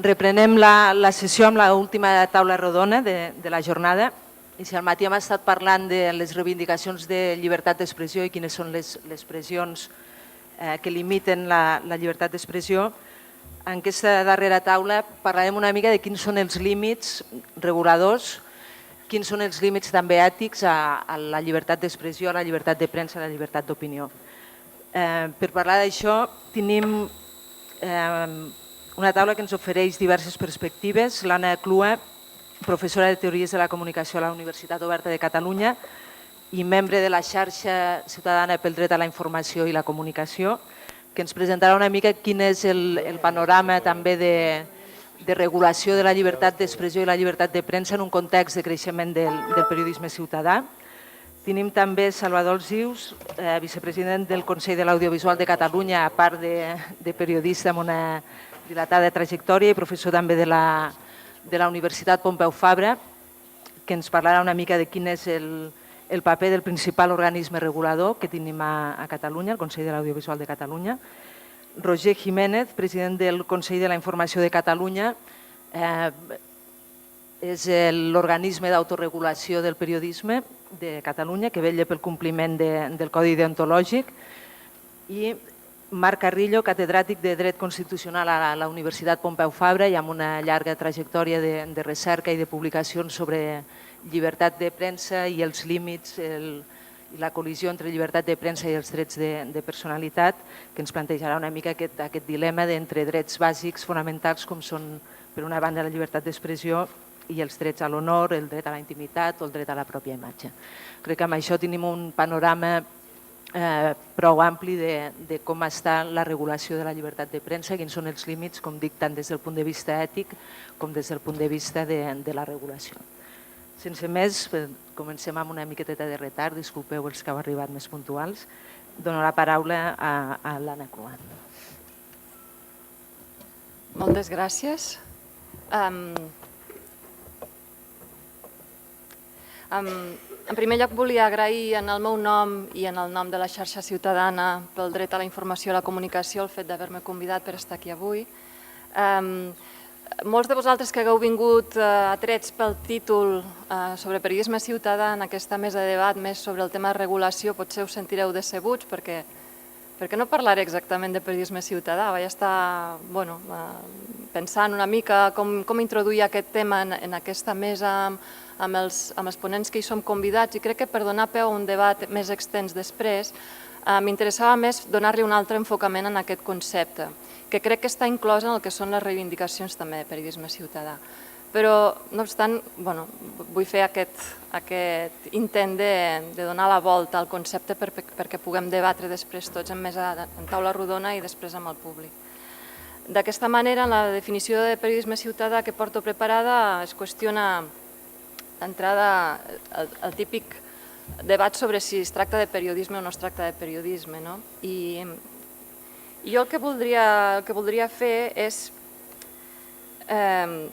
Reprenem la sessió amb l'última taula rodona de la jornada. I si al matí hem estat parlant de les reivindicacions de llibertat d'expressió i quines són les pressions que limiten la llibertat d'expressió, en aquesta darrera taula parlarem una mica de quins són els límits reguladors, quins són els límits també ètics a la llibertat d'expressió, a la llibertat de premsa, a la llibertat d'opinió. Per parlar d'això tenim una taula que ens ofereix diverses perspectives. L'Anna Clua, professora de Teories de la Comunicació a la Universitat Oberta de Catalunya i membre de la xarxa ciutadana pel dret a la informació i la comunicació, que ens presentarà una mica quin és el panorama també de regulació de la llibertat d'expressió i la llibertat de premsa en un context de creixement del periodisme ciutadà. Tenim també Salvador Alsius, vicepresident del Consell de l'Audiovisual de Catalunya, a part de periodista amb una dilatada trajectòria i professor també de la Universitat Pompeu Fabra, que ens parlarà una mica de quin és el paper del principal organisme regulador que tenim a Catalunya, el Consell de l'Audiovisual de Catalunya. Roger Jiménez, president del Consell de la Informació de Catalunya, és l'organisme d'autoregulació del periodisme de Catalunya que vetlla pel compliment del Codi Deontològic, i Marc Carrillo, catedràtic de Dret Constitucional a la Universitat Pompeu Fabra i amb una llarga trajectòria de recerca i de publicacions sobre llibertat de premsa i els límits i la col·lisió entre llibertat de premsa i els drets de personalitat, que ens plantejarà una mica aquest dilema entre drets bàsics fonamentals com són, per una banda, la llibertat d'expressió i els drets a l'honor, el dret a la intimitat o el dret a la pròpia imatge. Crec que amb això tenim un panorama prou ampli de com està la regulació de la llibertat de premsa, quins són els límits, com dic, tant des del punt de vista ètic com des del punt de vista de la regulació. Sense més, comencem amb una miqueteta de retard, disculpeu els que heu arribat més puntuals. Dono la paraula a l'Anna Clua. Moltes gràcies. En primer lloc volia agrair en el meu nom i en el nom de la xarxa ciutadana pel dret a la informació i la comunicació el fet d'haver-me convidat per estar aquí avui. Molts de vosaltres que hagueu vingut atrets pel títol sobre periodisme ciutadà en aquesta mesa de debat més sobre el tema de regulació potser us sentireu decebuts perquè no parlaré exactament de periodisme ciutadà. Vaig estar pensant una mica com introduir aquest tema en aquesta mesa amb els ponents que hi som convidats, i crec que per donar peu a un debat més extens després m'interessava més donar-li un altre enfocament en aquest concepte, que crec que està inclòs en el que són les reivindicacions també de periodisme ciutadà. Però, no obstant, vull fer aquest intent de donar la volta al concepte perquè puguem debatre després tots en taula rodona i després amb el públic. D'aquesta manera, en la definició de periodisme ciutadà que porto preparada es qüestiona d'entrada el típic debat sobre si es tracta de periodisme o no es tracta de periodisme. I jo el que voldria fer és el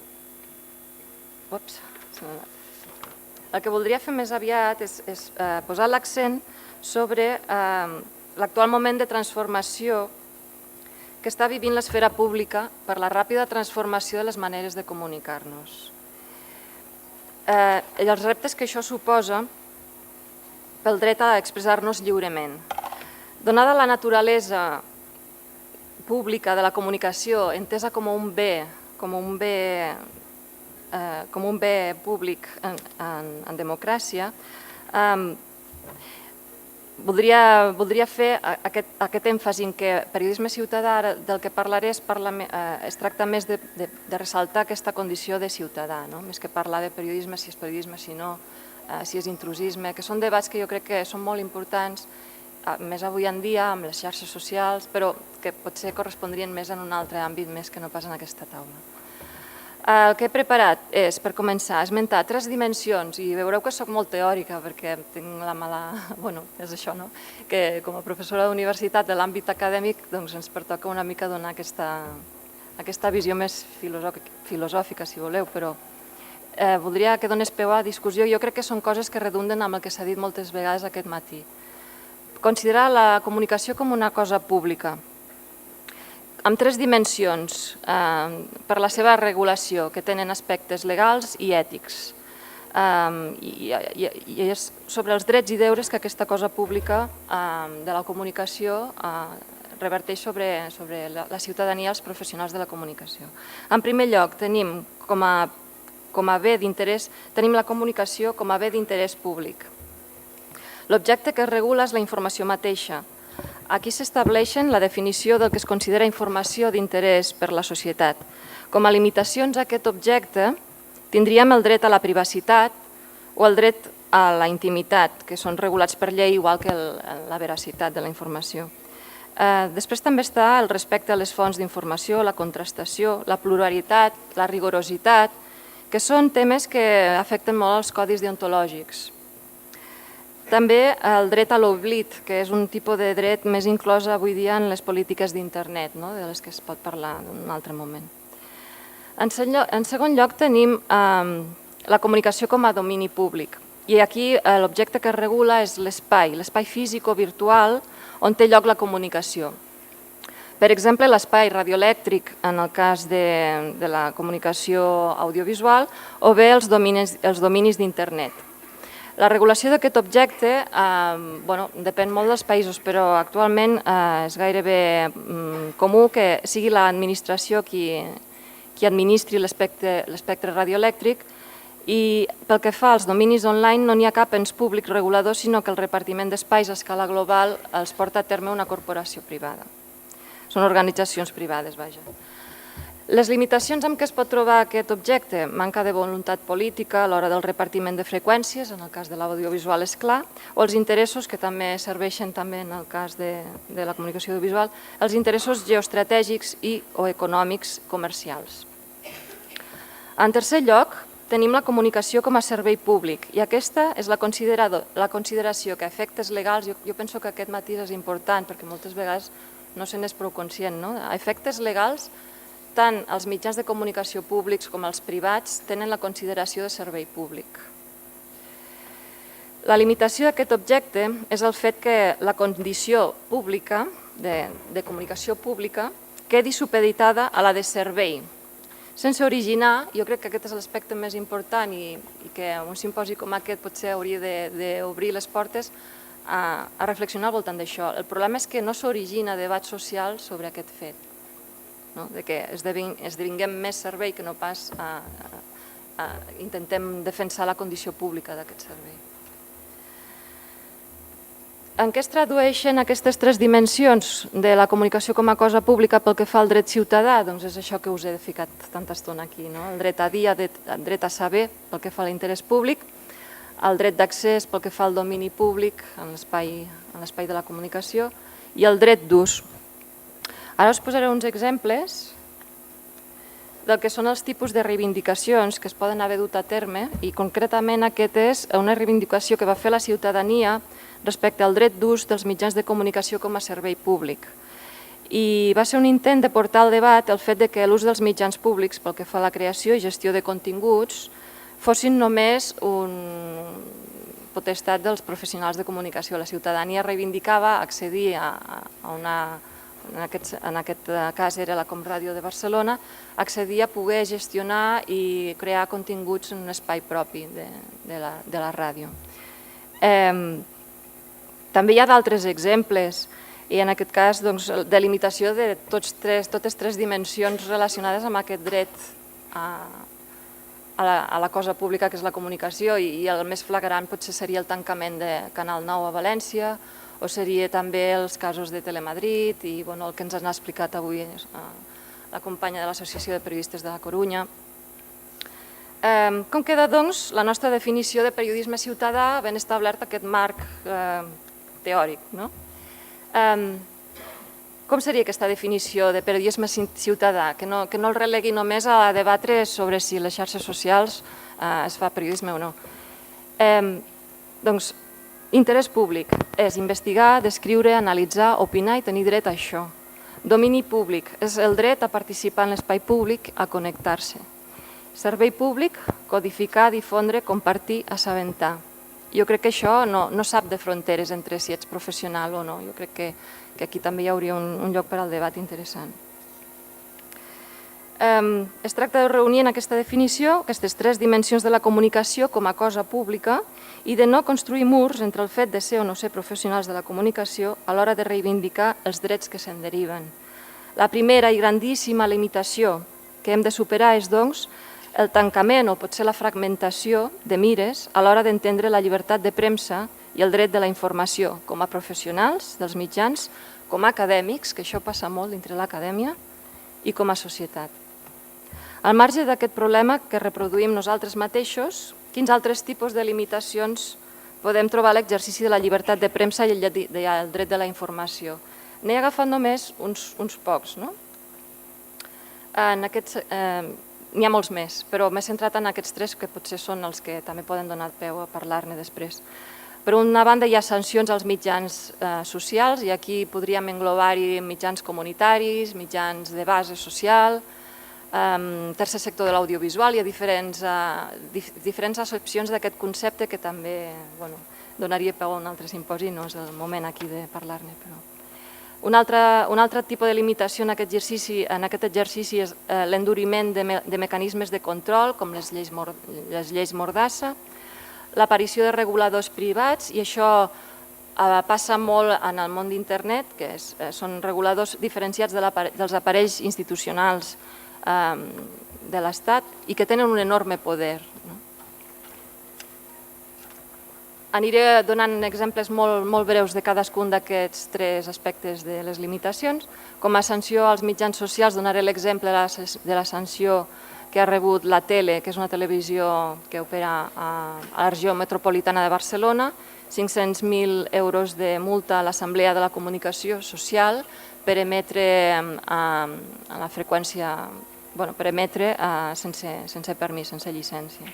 que voldria fer més aviat és posar l'accent sobre l'actual moment de transformació que està vivint l'esfera pública per la ràpida transformació de les maneres de comunicar-nos. Els reptes que això suposa pel dret a expressar-nos lliurement. Donada la naturalesa pública de la comunicació, entesa com un bé públic en democràcia, voldria fer aquest èmfasi en què periodisme ciutadà del que parlaré es tracta més de ressaltar aquesta condició de ciutadà, més que parlar de periodisme, si és periodisme, si no, si és intrusisme, que són debats que jo crec que són molt importants, més avui en dia amb les xarxes socials, però que potser correspondrien més en un altre àmbit més que no pas en aquesta taula. El que he preparat és, per començar, esmentar 3 dimensions, i veureu que soc molt teòrica perquè tinc la mala... és això, no? Que com a professora d'universitat de l'àmbit acadèmic ens pertoca una mica donar aquesta visió més filosòfica, si voleu, però voldria que donés peu a discussió. Jo crec que són coses que redunden amb el que s'ha dit moltes vegades aquest matí. Considerar la comunicació com una cosa pública. amb 3 dimensions per la seva regulació, que tenen aspectes legals i ètics. I és sobre els drets i deures que aquesta cosa pública de la comunicació reverteix sobre la ciutadania i els professionals de la comunicació. En primer lloc, tenim la comunicació com a bé d'interès públic. L'objecte que es regula és la informació mateixa. Aquí s'estableixen la definició del que es considera informació d'interès per la societat. Com a limitacions a aquest objecte, tindríem el dret a la privacitat o el dret a la intimitat, que són regulats per llei, igual que la veracitat de la informació. Després també està el respecte a les fonts d'informació, la contrastació, la pluralitat, la rigorositat, que són temes que afecten molt els codis deontològics. També el dret a l'oblit, que és un tipus de dret més inclòs avui dia en les polítiques d'internet, de les que es pot parlar en un altre moment. En segon lloc tenim la comunicació com a domini públic. I aquí l'objecte que es regula és l'espai físic o virtual on té lloc la comunicació. Per exemple, l'espai radioelèctric en el cas de la comunicació audiovisual o bé els dominis d'internet. La regulació d'aquest objecte depèn molt dels països, però actualment és gairebé comú que sigui l'administració qui administri l'espectre radioelèctric i pel que fa als dominis online no n'hi ha cap ens públic regulador, sinó que el repartiment d'espais a escala global els porta a terme una corporació privada. Són organitzacions privades, vaja. Les limitacions amb què es pot trobar aquest objecte, manca de voluntat política a l'hora del repartiment de freqüències, en el cas de l'audiovisual és clar, o els interessos, que també serveixen també en el cas de la comunicació audiovisual, els interessos geoestratègics i o econòmics comercials. En tercer lloc, tenim la comunicació com a servei públic i aquesta és la consideració que a efectes legals, jo penso que aquest matís és important perquè moltes vegades no se n'és prou conscient, a efectes legals tant els mitjans de comunicació públics com els privats tenen la consideració de servei públic. La limitació d'aquest objecte és el fet que la condició pública, de comunicació pública, quedi supeditada a la de servei, sense originar, jo crec que aquest és l'aspecte més important i que un simposi com aquest potser hauria d'obrir les portes a reflexionar al voltant d'això. El problema és que no s'origina debat social sobre aquest fet, de que esdevinguem més servei que no pas intentem defensar la condició pública d'aquest servei. En què es tradueixen aquestes 3 dimensions de la comunicació com a cosa pública pel que fa al dret ciutadà? Doncs és això que us he ficat tanta estona aquí, el dret a dir, el dret a saber pel que fa a l'interès públic, el dret d'accés pel que fa al domini públic en l'espai de la comunicació i el dret d'ús. Ara us posaré uns exemples del que són els tipus de reivindicacions que es poden haver dut a terme i concretament aquest és una reivindicació que va fer la ciutadania respecte al dret d'ús dels mitjans de comunicació com a servei públic. I va ser un intent de portar al debat el fet que l'ús dels mitjans públics pel que fa a la creació i gestió de continguts fossin només una potestat dels professionals de comunicació. La ciutadania reivindicava accedir a una, en aquest cas era la Comràdio de Barcelona, accedir a poder gestionar i crear continguts en un espai propi de la ràdio. També hi ha d'altres exemples i en aquest cas de limitació de totes 3 dimensions relacionades amb aquest dret a la cosa pública que és la comunicació i el més flagrant potser seria el tancament de Canal 9 a València o seria també els casos de Telemadrid i el que ens ha explicat avui la companya de l'Associació de Periodistes de la Corunya. Com queda doncs la nostra definició de periodisme ciutadà ben establert aquest marc teòric? Com seria aquesta definició de periodisme ciutadà? Que no el relegui només a debatre sobre si les xarxes socials es fa periodisme o no. Doncs interès públic és investigar, descriure, analitzar, opinar i tenir dret a això. Domini públic és el dret a participar en l'espai públic, a connectar-se. Servei públic, codificar, difondre, compartir, assabentar. Jo crec que això no sap de fronteres entre si ets professional o no. Jo crec que aquí també hi hauria un lloc per al debat interessant. Es tracta de reunir en aquesta definició aquestes tres dimensions de la comunicació com a cosa pública i de no construir murs entre el fet de ser o no ser professionals de la comunicació a l'hora de reivindicar els drets que se'n deriven. La primera i grandíssima limitació que hem de superar és, doncs, el tancament o potser la fragmentació de mires a l'hora d'entendre la llibertat de premsa i el dret de la informació com a professionals dels mitjans, com a acadèmics, que això passa molt dintre l'acadèmia, i com a societat. Al marge d'aquest problema que reproduïm nosaltres mateixos, quins altres tipus de limitacions podem trobar a l'exercici de la llibertat de premsa i el dret de la informació? N'he agafat només uns pocs. N'hi ha molts més, però m'he centrat en aquests tres que potser són els que també poden donar peu a parlar-ne després. Per una banda hi ha sancions als mitjans socials i aquí podríem englobar-hi mitjans comunitaris, mitjans de base social, tercer sector de l'audiovisual. Hi ha diferents accepcions d'aquest concepte que també donaria peu a un altre simposi, no és el moment aquí de parlar-ne. Un altre tipus de limitació en aquest exercici és l'enduriment de mecanismes de control, com les lleis Mordassa, l'aparició de reguladors privats, i això passa molt en el món d'internet, que són reguladors diferenciats dels aparells institucionals de l'Estat i que tenen un enorme poder. Aniré donant exemples molt breus de cadascun d'aquests tres aspectes de les limitacions. Com a sanció als mitjans socials donaré l'exemple de la sanció que ha rebut la Tele, que és una televisió que opera a la regió metropolitana de Barcelona, 500.000 euros de multa a l'Assemblea de la Comunicació Social per emetre a la freqüència, per emetre sense permís, sense llicència.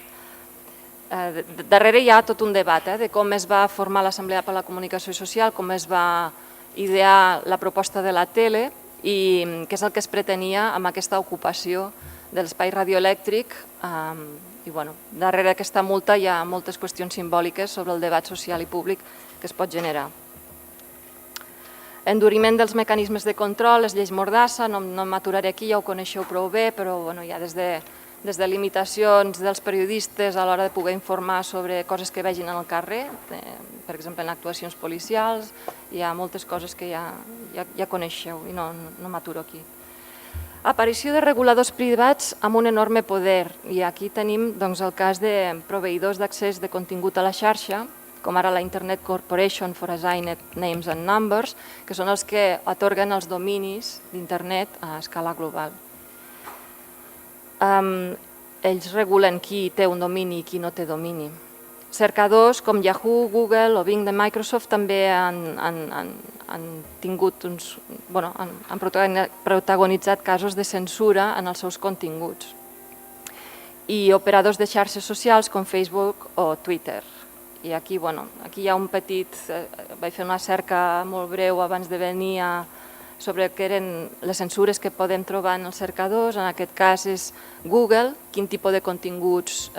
Darrere hi ha tot un debat de com es va formar l'Assemblea per la Comunicació Social, com es va idear la proposta de la Tele i què és el que es pretenia amb aquesta ocupació de l'espai radioelèctric. Darrere d'aquesta multa hi ha moltes qüestions simbòliques sobre el debat social i públic que es pot generar. Enduriment dels mecanismes de control, les lleis Mordassa, no m'aturaré aquí, ja ho coneixeu prou bé, però hi ha des de limitacions dels periodistes a l'hora de poder informar sobre coses que vegin en el carrer, per exemple en actuacions policials, hi ha moltes coses que ja coneixeu i no m'aturo aquí. Aparició de reguladors privats amb un enorme poder, i aquí tenim el cas de proveïdors d'accés de contingut a la xarxa, com ara la Internet Corporation for Assigned Names and Numbers, que són els que atorguen els dominis d'internet a escala global. Ells regulen qui té un domini i qui no té domini. Cercadors com Yahoo, Google o Bing de Microsoft també han protagonitzat casos de censura en els seus continguts. I operadors de xarxes socials com Facebook o Twitter. I aquí hi ha un petit... Vaig fer una cerca molt breu abans de venir sobre què eren les censures que podem trobar en els cercadors. En aquest cas és Google, quin tipus de continguts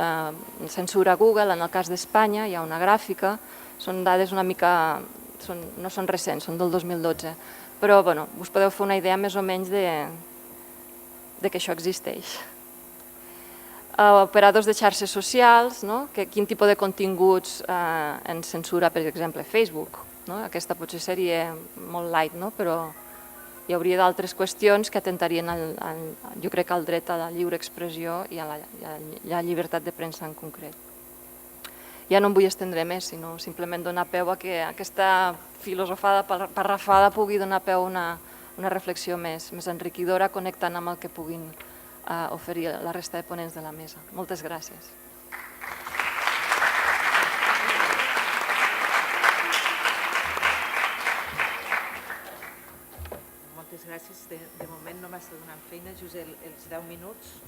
censura Google. En el cas d'Espanya hi ha una gràfica, són dades una mica... no són recents, són del 2012, però us podeu fer una idea més o menys de que això existeix. Operadors de xarxes socials, quin tipus de continguts ens censura, per exemple, Facebook. Aquesta potser seria molt light, però hi hauria d'altres qüestions que atentarien, jo crec, al dret a la lliure expressió i a la llibertat de premsa en concret. Ja no em vull estendre més, sinó simplement donar peu a que aquesta filosofada parrafada pugui donar peu a una reflexió més enriquidora, connectant amb el que puguin oferir la resta de ponents de la mesa. Moltes gràcies. Moltes gràcies. De moment no m'està donant feina, just els 10 minuts.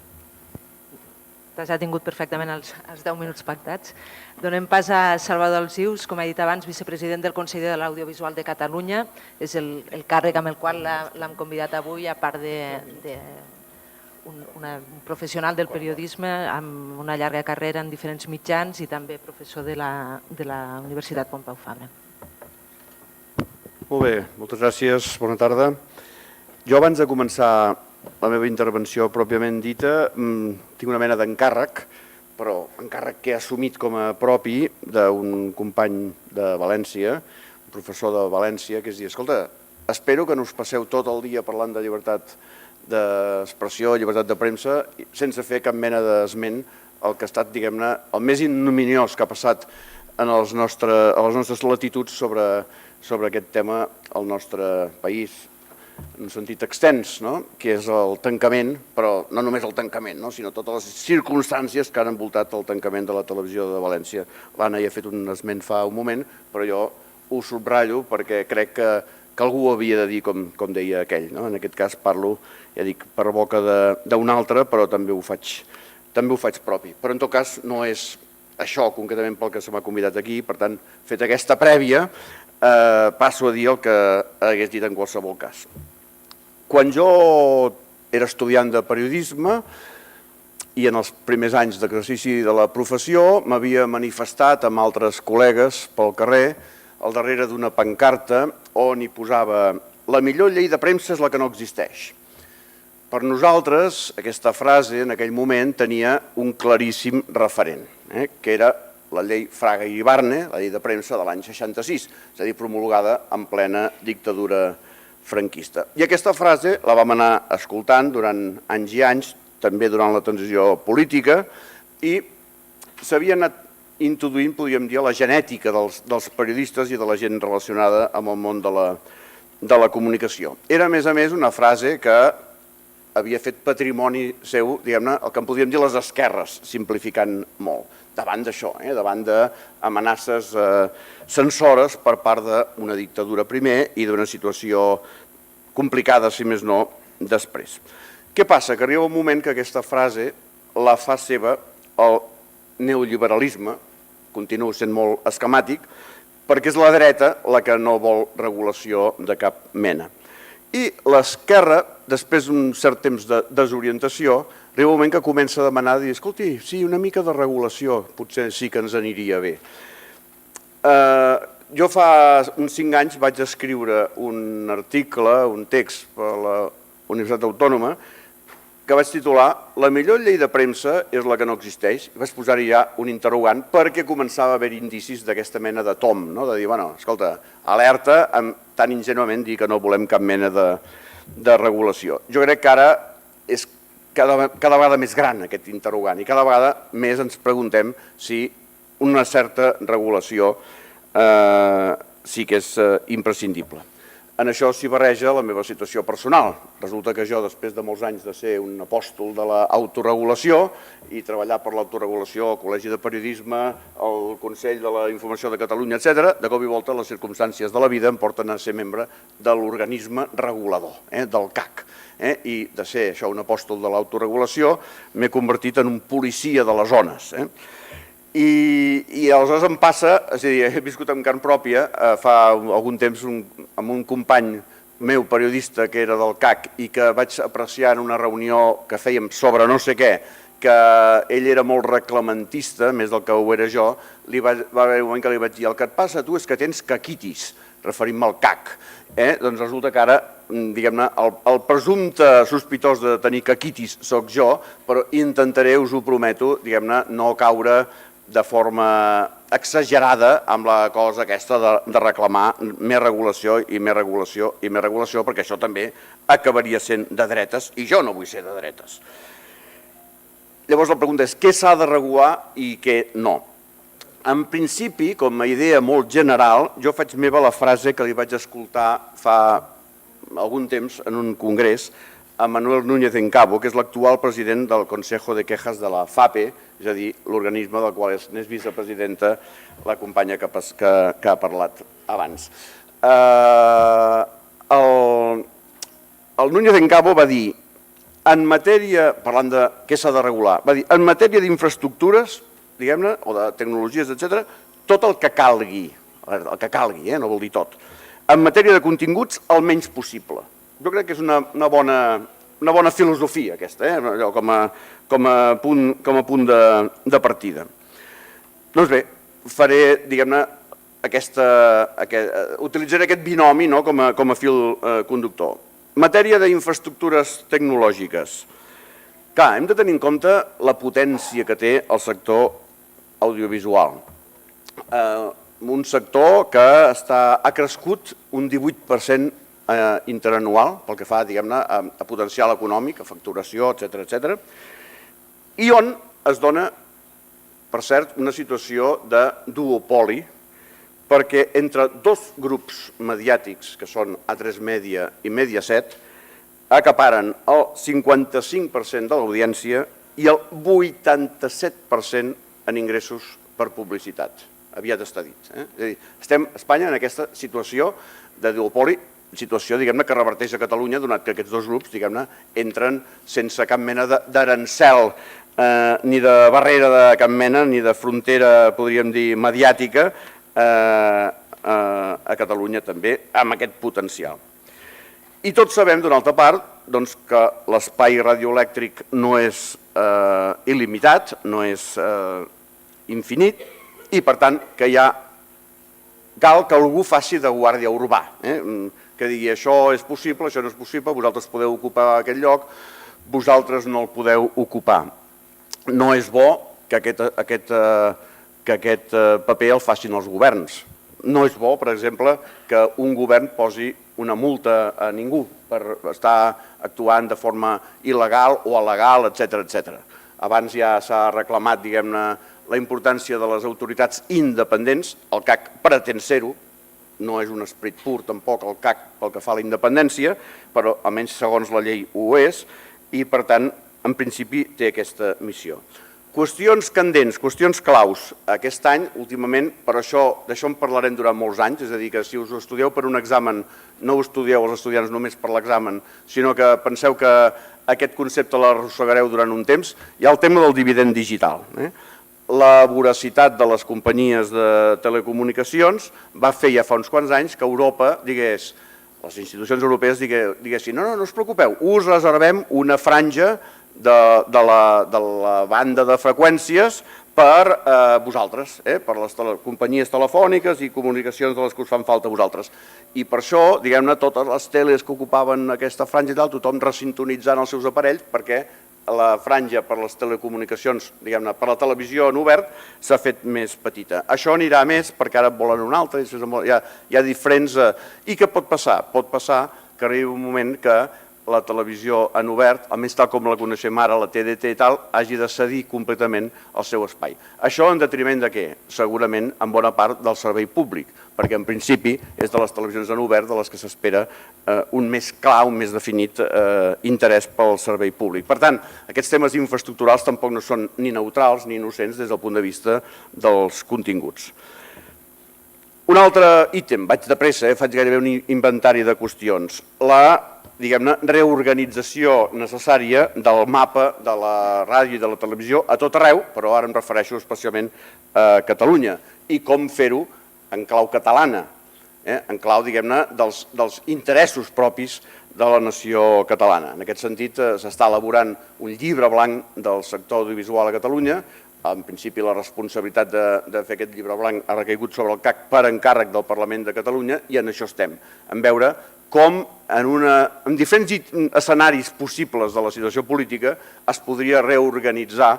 T'has tingut perfectament els 10 minuts pactats. Donem pas a Salvador Alsius, com he dit abans, vicepresident del Consell de l'Audiovisual de Catalunya. És el càrrec amb el qual l'hem convidat avui, a part d'un professional del periodisme amb una llarga carrera en diferents mitjans i també professor de la Universitat Pompeu Fabra. Molt bé, moltes gràcies, bona tarda. Jo abans de començar la meva intervenció pròpiament dita, tinc una mena d'encàrrec, però encàrrec que he assumit com a propi d'un company de València, un professor de València, que és dir, escolta, espero que no us passeu tot el dia parlant de llibertat d'expressió, llibertat de premsa, sense fer cap mena d'esment el que ha estat, diguem-ne, el més ignominiós que ha passat a les nostres latituds sobre aquest tema al nostre país, en un sentit extens, que és el tancament, però no només el tancament, sinó totes les circumstàncies que han envoltat el tancament de la televisió de València. L'Anna hi ha fet un esment fa un moment, però jo ho subratllo perquè crec que algú ho havia de dir, com deia aquell. En aquest cas parlo, ja dic, per boca d'un altre, però també ho faig propi. Però en tot cas no és això concretament pel que se m'ha convidat aquí, per tant, fet aquesta prèvia, passo a dir el que hagués dit en qualsevol cas. Quan jo era estudiant de periodisme i en els primers anys d'exercici de la professió m'havia manifestat amb altres col·legues pel carrer al darrere d'una pancarta on hi posava «La millor llei de premsa és la que no existeix». Per nosaltres, aquesta frase en aquell moment tenia un claríssim referent, que era la llei Fraga i Ibarne, la llei de premsa de l'any 66, és a dir, promulgada en plena dictadura franquista. I aquesta frase la vam anar escoltant durant anys i anys, també durant la transició política, i s'havia anat introduint, podríem dir, la genètica dels periodistes i de la gent relacionada amb el món de la comunicació. Era, a més, una frase que havia fet patrimoni seu, diguem-ne, el que en podríem dir les esquerres, simplificant molt, davant d'això, davant d'amenaces censores per part d'una dictadura primer i d'una situació complicada, si més no, després. Què passa? Que arriba un moment que aquesta frase la fa seva el neoliberalisme, continua sent molt esquemàtic, perquè és la dreta la que no vol regulació de cap mena. I l'esquerra, després d'un cert temps de desorientació, arriba un moment que comença a demanar, dir, escolti, sí, una mica de regulació, potser sí que ens aniria bé. Jo fa uns 5 anys vaig escriure un article, un text per la Universitat Autònoma, que vaig titular «La millor llei de premsa és la que no existeix». I vaig posar-hi ja un interrogant perquè començava a haver indicis d'aquesta mena de tom, de dir, bueno, escolta, alerta, tan ingenuament dir que no volem cap mena de regulació. Jo crec que ara és cada vegada més gran aquest interrogant i cada vegada més ens preguntem si una certa regulació sí que és imprescindible. En això s'hi barreja la meva situació personal. Resulta que jo, després de molts anys de ser un apòstol de l'autoregulació i treballar per l'autoregulació al Col·legi de Periodisme, al Consell de la Informació de Catalunya, etc., de cop i volta les circumstàncies de la vida em porten a ser membre de l'organisme regulador, del CAC. I de ser això un apòstol de l'autoregulació m'he convertit en un policia de les zones. I aleshores em passa, és a dir, he viscut en carn pròpia fa algun temps amb un company meu periodista que era del CAC i que vaig apreciar en una reunió que fèiem sobre no sé què, que ell era molt reclamentista, més del que ho era jo, va haver un moment que li vaig dir el que et passa a tu és que tens caquitis, referint-me al CAC. Doncs resulta que ara, diguem-ne, el presumpte sospitós de tenir caquitis soc jo, però intentaré, us ho prometo, diguem-ne, no caure de forma exagerada amb la cosa aquesta de reclamar més regulació i més regulació i més regulació, perquè això també acabaria sent de dretes i jo no vull ser de dretes. Llavors la pregunta és què s'ha de regular i què no. En principi, com a idea molt general, jo faig meva la frase que li vaig escoltar fa algun temps en un congrés a Manuel Núñez Encabo, que és l'actual president del Consejo de Quejas de la FAPE, és a dir, l'organisme del qual n'és vicepresidenta la companya que ha parlat abans. El Núñez Encabo va dir, en matèria, parlant de què s'ha de regular, va dir, en matèria d'infraestructures, diguem-ne, o de tecnologies, etc., tot el que calgui, no vol dir tot. En matèria de continguts, el menys possible. Jo crec que és una bona filosofia aquesta, com a punt de partida. Doncs bé, faré, diguem-ne, utilitzaré aquest binomi com a fil conductor. Matèria d'infraestructures tecnològiques. Clar, hem de tenir en compte la potència que té el sector audiovisual. Un sector que ha crescut un 18% interanual, pel que fa, diguem-ne, a potencial econòmic, a facturació, etc., i on es dona, per cert, una situació de duopoli, perquè entre dos grups mediàtics, que són A3 Media i Mediaset, acaparen el 55% de l'audiència i el 87% en ingressos per publicitat. Aviat està dit. És a dir, estem a Espanya en aquesta situació de duopoli, situació, diguem-ne, que reverteix a Catalunya, donat que aquests dos grups, diguem-ne, entren sense cap mena d'arancel, ni de barrera de cap mena, ni de frontera, podríem dir, mediàtica, a Catalunya també, amb aquest potencial. I tots sabem, d'una altra part, que l'espai radioelèctric no és il·limitat, no és infinit, i per tant que cal que algú faci de guàrdia urbà, que digui això és possible, això no és possible, vosaltres podeu ocupar aquest lloc, vosaltres no el podeu ocupar. No és bo que aquest paper el facin els governs. No és bo, per exemple, que un govern posi una multa a ningú per estar actuant de forma il·legal o alegal, etc. Abans ja s'ha reclamat, diguem-ne, la importància de les autoritats independents. El CAC pretén ser-ho, no és un esperit pur tampoc el CAC pel que fa a la independència, però almenys segons la llei ho és, i per tant, en principi, té aquesta missió. Qüestions candents, qüestions claus. Aquest any, últimament, d'això en parlarem durant molts anys, és a dir, que si us ho estudieu per un examen, no ho estudieu els estudiants només per l'examen, sinó que penseu que aquest concepte l'arrossegareu durant un temps. Hi ha el tema del dividend digital. La voracitat de les companyies de telecomunicacions va fer ja fa uns quants anys que Europa digués, les institucions europees diguessin no us preocupeu, us reservem una franja de la banda de freqüències per vosaltres, per les companyies telefòniques i comunicacions de les que us fan falta a vosaltres. I per això, diguem-ne, totes les teles que ocupaven aquesta franja i tal, tothom resintonitzant els seus aparells perquè la franja per les telecomunicacions, diguem-ne, per la televisió en obert, s'ha fet més petita. Això anirà més perquè ara volen una altra, hi ha diferents... I què pot passar? Pot passar que arribi un moment que la televisió en obert, almenys tal com la coneixem ara, la TDT i tal, hagi de cedir completament el seu espai. Això en detriment de què? Segurament en bona part del servei públic, perquè en principi és de les televisions en obert de les que s'espera un més clar, un més definit interès pel servei públic. Per tant, aquests temes infraestructurals tampoc no són ni neutrals ni innocents des del punt de vista dels continguts. Un altre ítem, vaig de pressa, faig gairebé un inventari de qüestions. La diguem-ne, reorganització necessària del mapa de la ràdio i de la televisió a tot arreu, però ara em refereixo especialment a Catalunya, i com fer-ho en clau catalana, en clau, diguem-ne, dels interessos propis de la nació catalana. En aquest sentit, s'està elaborant un llibre blanc del sector audiovisual a Catalunya. En principi, la responsabilitat de fer aquest llibre blanc ha recaigut sobre el CAC per encàrrec del Parlament de Catalunya i en això estem, en veure com en diferents escenaris possibles de la situació política es podria reorganitzar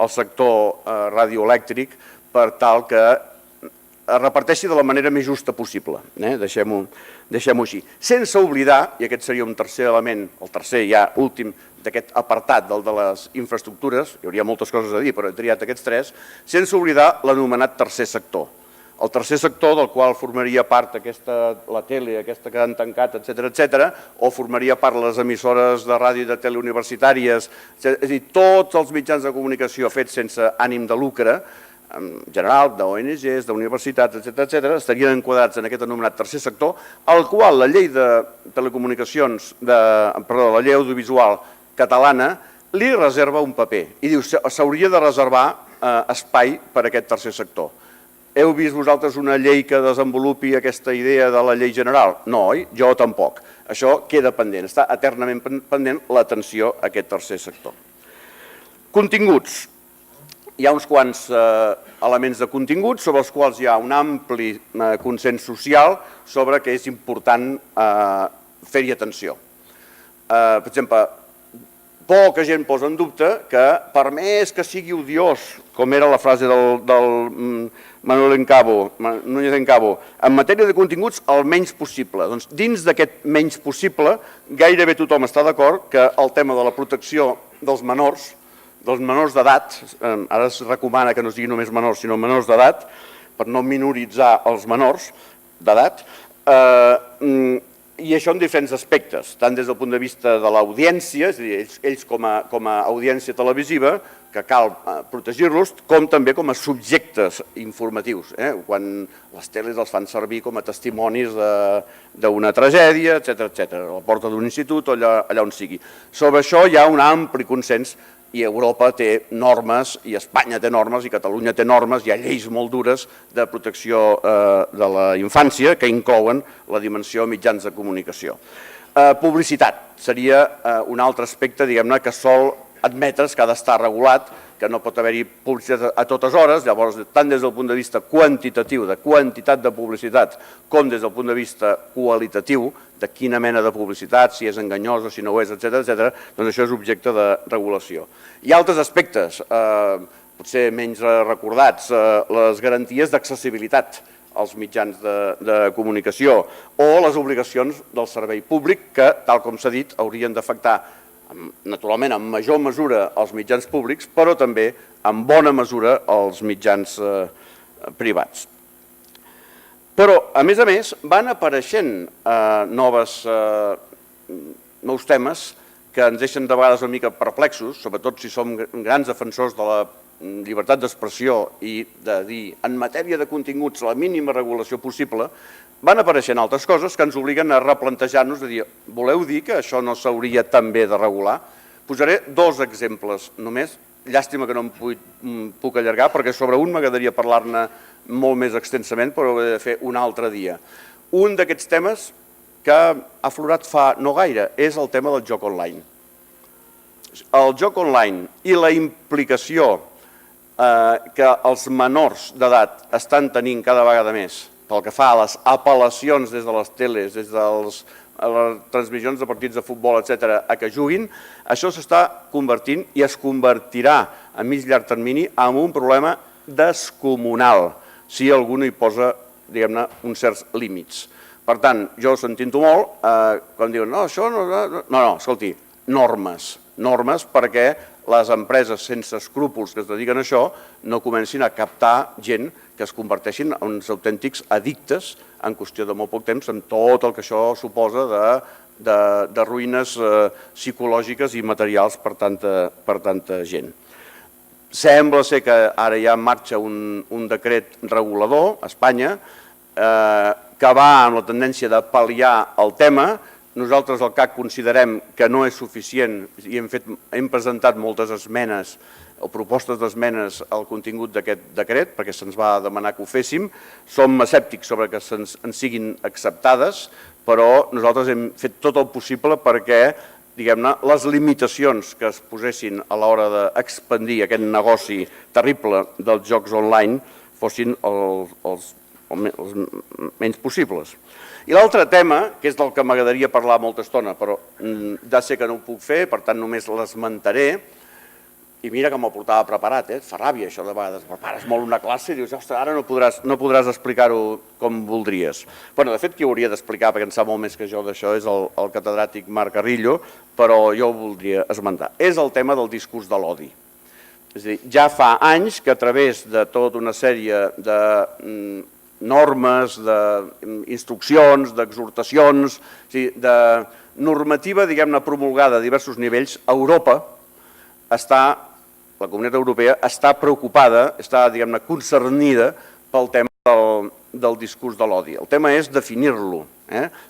el sector radioelèctric per tal que es reparteixi de la manera més justa possible. Deixem-ho així. Sense oblidar, i aquest seria un tercer element, el tercer ja últim d'aquest apartat del de les infraestructures, hi hauria moltes coses a dir, però he triat aquests tres, sense oblidar l'anomenat tercer sector. El tercer sector del qual formaria part la tele, aquesta que han tancat, etc., o formaria part les emissores de ràdio i de tele universitàries, és a dir, tots els mitjans de comunicació fets sense ànim de lucre, en general, d'ONGs, d'universitats, etc., estarien enquadrats en aquest anomenat tercer sector, al qual la llei de telecomunicacions, perdó, la llei audiovisual catalana, li reserva un paper i diu s'hauria de reservar espai per a aquest tercer sector. Heu vist vosaltres una llei que desenvolupi aquesta idea de la llei general? No, oi? Jo tampoc. Això queda pendent, està eternament pendent l'atenció a aquest tercer sector. Continguts. Hi ha uns quants elements de continguts sobre els quals hi ha un ampli consens social sobre que és important fer-hi atenció. per exemple, poca gent posa en dubte que, per més que sigui odiós, com era la frase del Manuel Núñez Encabo, en matèria de continguts, el menys possible. Doncs dins d'aquest menys possible, gairebé tothom està d'acord que el tema de la protecció dels menors d'edat, ara es recomana que no es digui només menors, sinó menors d'edat, per no minoritzar els menors d'edat, i això en diferents aspectes, tant des del punt de vista de l'audiència, és a dir, ells com a audiència televisiva, que cal protegir-los, com també com a subjectes informatius, quan les teles els fan servir com a testimonis d'una tragèdia, etc., a la porta d'un institut o allà on sigui. Sobre això hi ha un ampli consens i Europa té normes, i Espanya té normes, i Catalunya té normes, hi ha lleis molt dures de protecció de la infància que inclouen la dimensió mitjans de comunicació. Publicitat seria un altre aspecte, diguem-ne, que sol admetre's que ha d'estar regulat, que no pot haver-hi publicitat a totes hores, llavors tant des del punt de vista quantitatiu, de quantitat de publicitat, com des del punt de vista qualitatiu, de quina mena de publicitat, si és enganyosa, si no ho és, etc., doncs això és objecte de regulació. Hi ha altres aspectes, potser menys recordats, les garanties d'accessibilitat als mitjans de comunicació o les obligacions del servei públic que, tal com s'ha dit, haurien d'afectar naturalment en major mesura els mitjans públics, però també en bona mesura els mitjans privats. Però, a més, van apareixent nous temes que ens deixen de vegades una mica perplexos, sobretot si som grans defensors de la llibertat d'expressió i de dir, en matèria de continguts, la mínima regulació possible, van apareixent altres coses que ens obliguen a replantejar-nos, de dir, voleu dir que això no s'hauria també de regular? Posaré dos exemples només, llàstima que no em puc allargar, perquè sobre un m'agradaria parlar-ne molt més extensament, però ho he de fer un altre dia. Un d'aquests temes que ha aflorat fa no gaire és el tema del joc online. El joc online i la implicació que els menors d'edat estan tenint cada vegada més pel que fa a les apel·lacions des de les teles, des de les transmissions de partits de futbol, etc., a que juguin, això s'està convertint i es convertirà a mig llarg termini en un problema descomunal, si algú no hi posa, diguem-ne, uns certs límits. Per tant, jo sentint-ho molt, quan diuen, no, això no... No, escolti, normes perquè les empreses sense escrúpols que es dediquen a això no comencin a captar gent que es converteixin en uns autèntics addictes en qüestió de molt poc temps amb tot el que això suposa de ruïnes psicològiques i materials per tanta gent. Sembla ser que ara hi ha en marxa un decret regulador a Espanya que va amb la tendència de pal·liar el tema. Nosaltres al CAC considerem que no és suficient i hem presentat moltes esmenes o propostes d'esmenes al contingut d'aquest decret, perquè se'ns va demanar que ho féssim. Som escèptics sobre que ens siguin acceptades, però nosaltres hem fet tot el possible perquè, diguem-ne, les limitacions que es posessin a l'hora d'expandir aquest negoci terrible dels jocs online fossin els menys possibles. I l'altre tema, que és del que m'agradaria parlar molta estona, però ja sé que no ho puc fer, per tant només l'esmentaré, i mira que me'l portava preparat, fa ràbia això de vegades, prepares molt una classe i dius, ostres, ara no podràs explicar-ho com voldries. Bé, de fet, qui ho hauria d'explicar, perquè en sap molt més que jo d'això, és el catedràtic Marc Carrillo, però jo ho voldria esmentar. És el tema del discurs de l'odi. És a dir, ja fa anys que a través de tota una sèrie de normes, d'instruccions, d'exhortacions, de normativa, diguem-ne, promulgada a diversos nivells, Europa la Comunitat Europea està preocupada, està, diguem-ne, concernida pel tema del discurs de l'odi. El tema és definir-lo,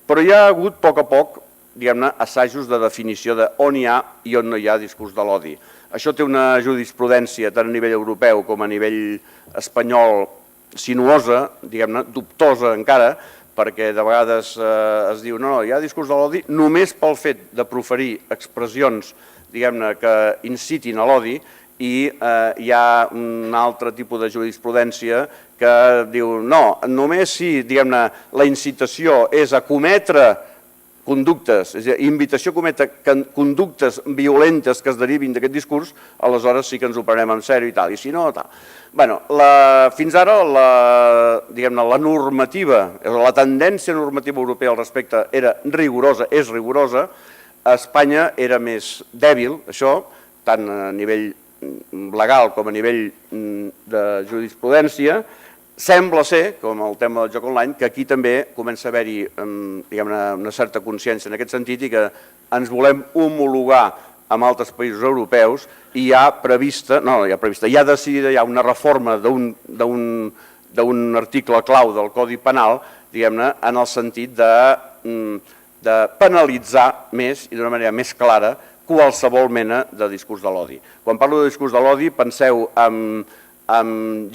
però hi ha hagut a poc, diguem-ne, assajos de definició d'on hi ha i on no hi ha discurs de l'odi. Això té una jurisprudència tant a nivell europeu com a nivell espanyol sinuosa, diguem-ne, dubtosa encara, perquè de vegades es diu no, hi ha discurs de l'odi només pel fet de proferir expressions, diguem-ne, que incitin a l'odi, i hi ha un altre tipus de jurisprudència que diu no, només si, diguem-ne, la incitació és a cometre conductes, és a dir, invitació a cometre conductes violentes que es derivin d'aquest discurs, aleshores sí que ens ho prenem en sèrio i tal, i si no, tal. Bé, fins ara la normativa, la tendència normativa europea al respecte era rigorosa, és rigorosa, a Espanya era més dèbil, això, tant a nivell legal com a nivell de jurisprudència. Sembla ser, com el tema del joc online, que aquí també comença a haver-hi una certa consciència en aquest sentit i que ens volem homologar amb altres països europeus i hi ha decidida una reforma d'un article clau del Codi Penal, diguem-ne, en el sentit de penalitzar més i d'una manera més clara qualsevol mena de discurs de l'odi. Quan parlo de discurs de l'odi, penseu amb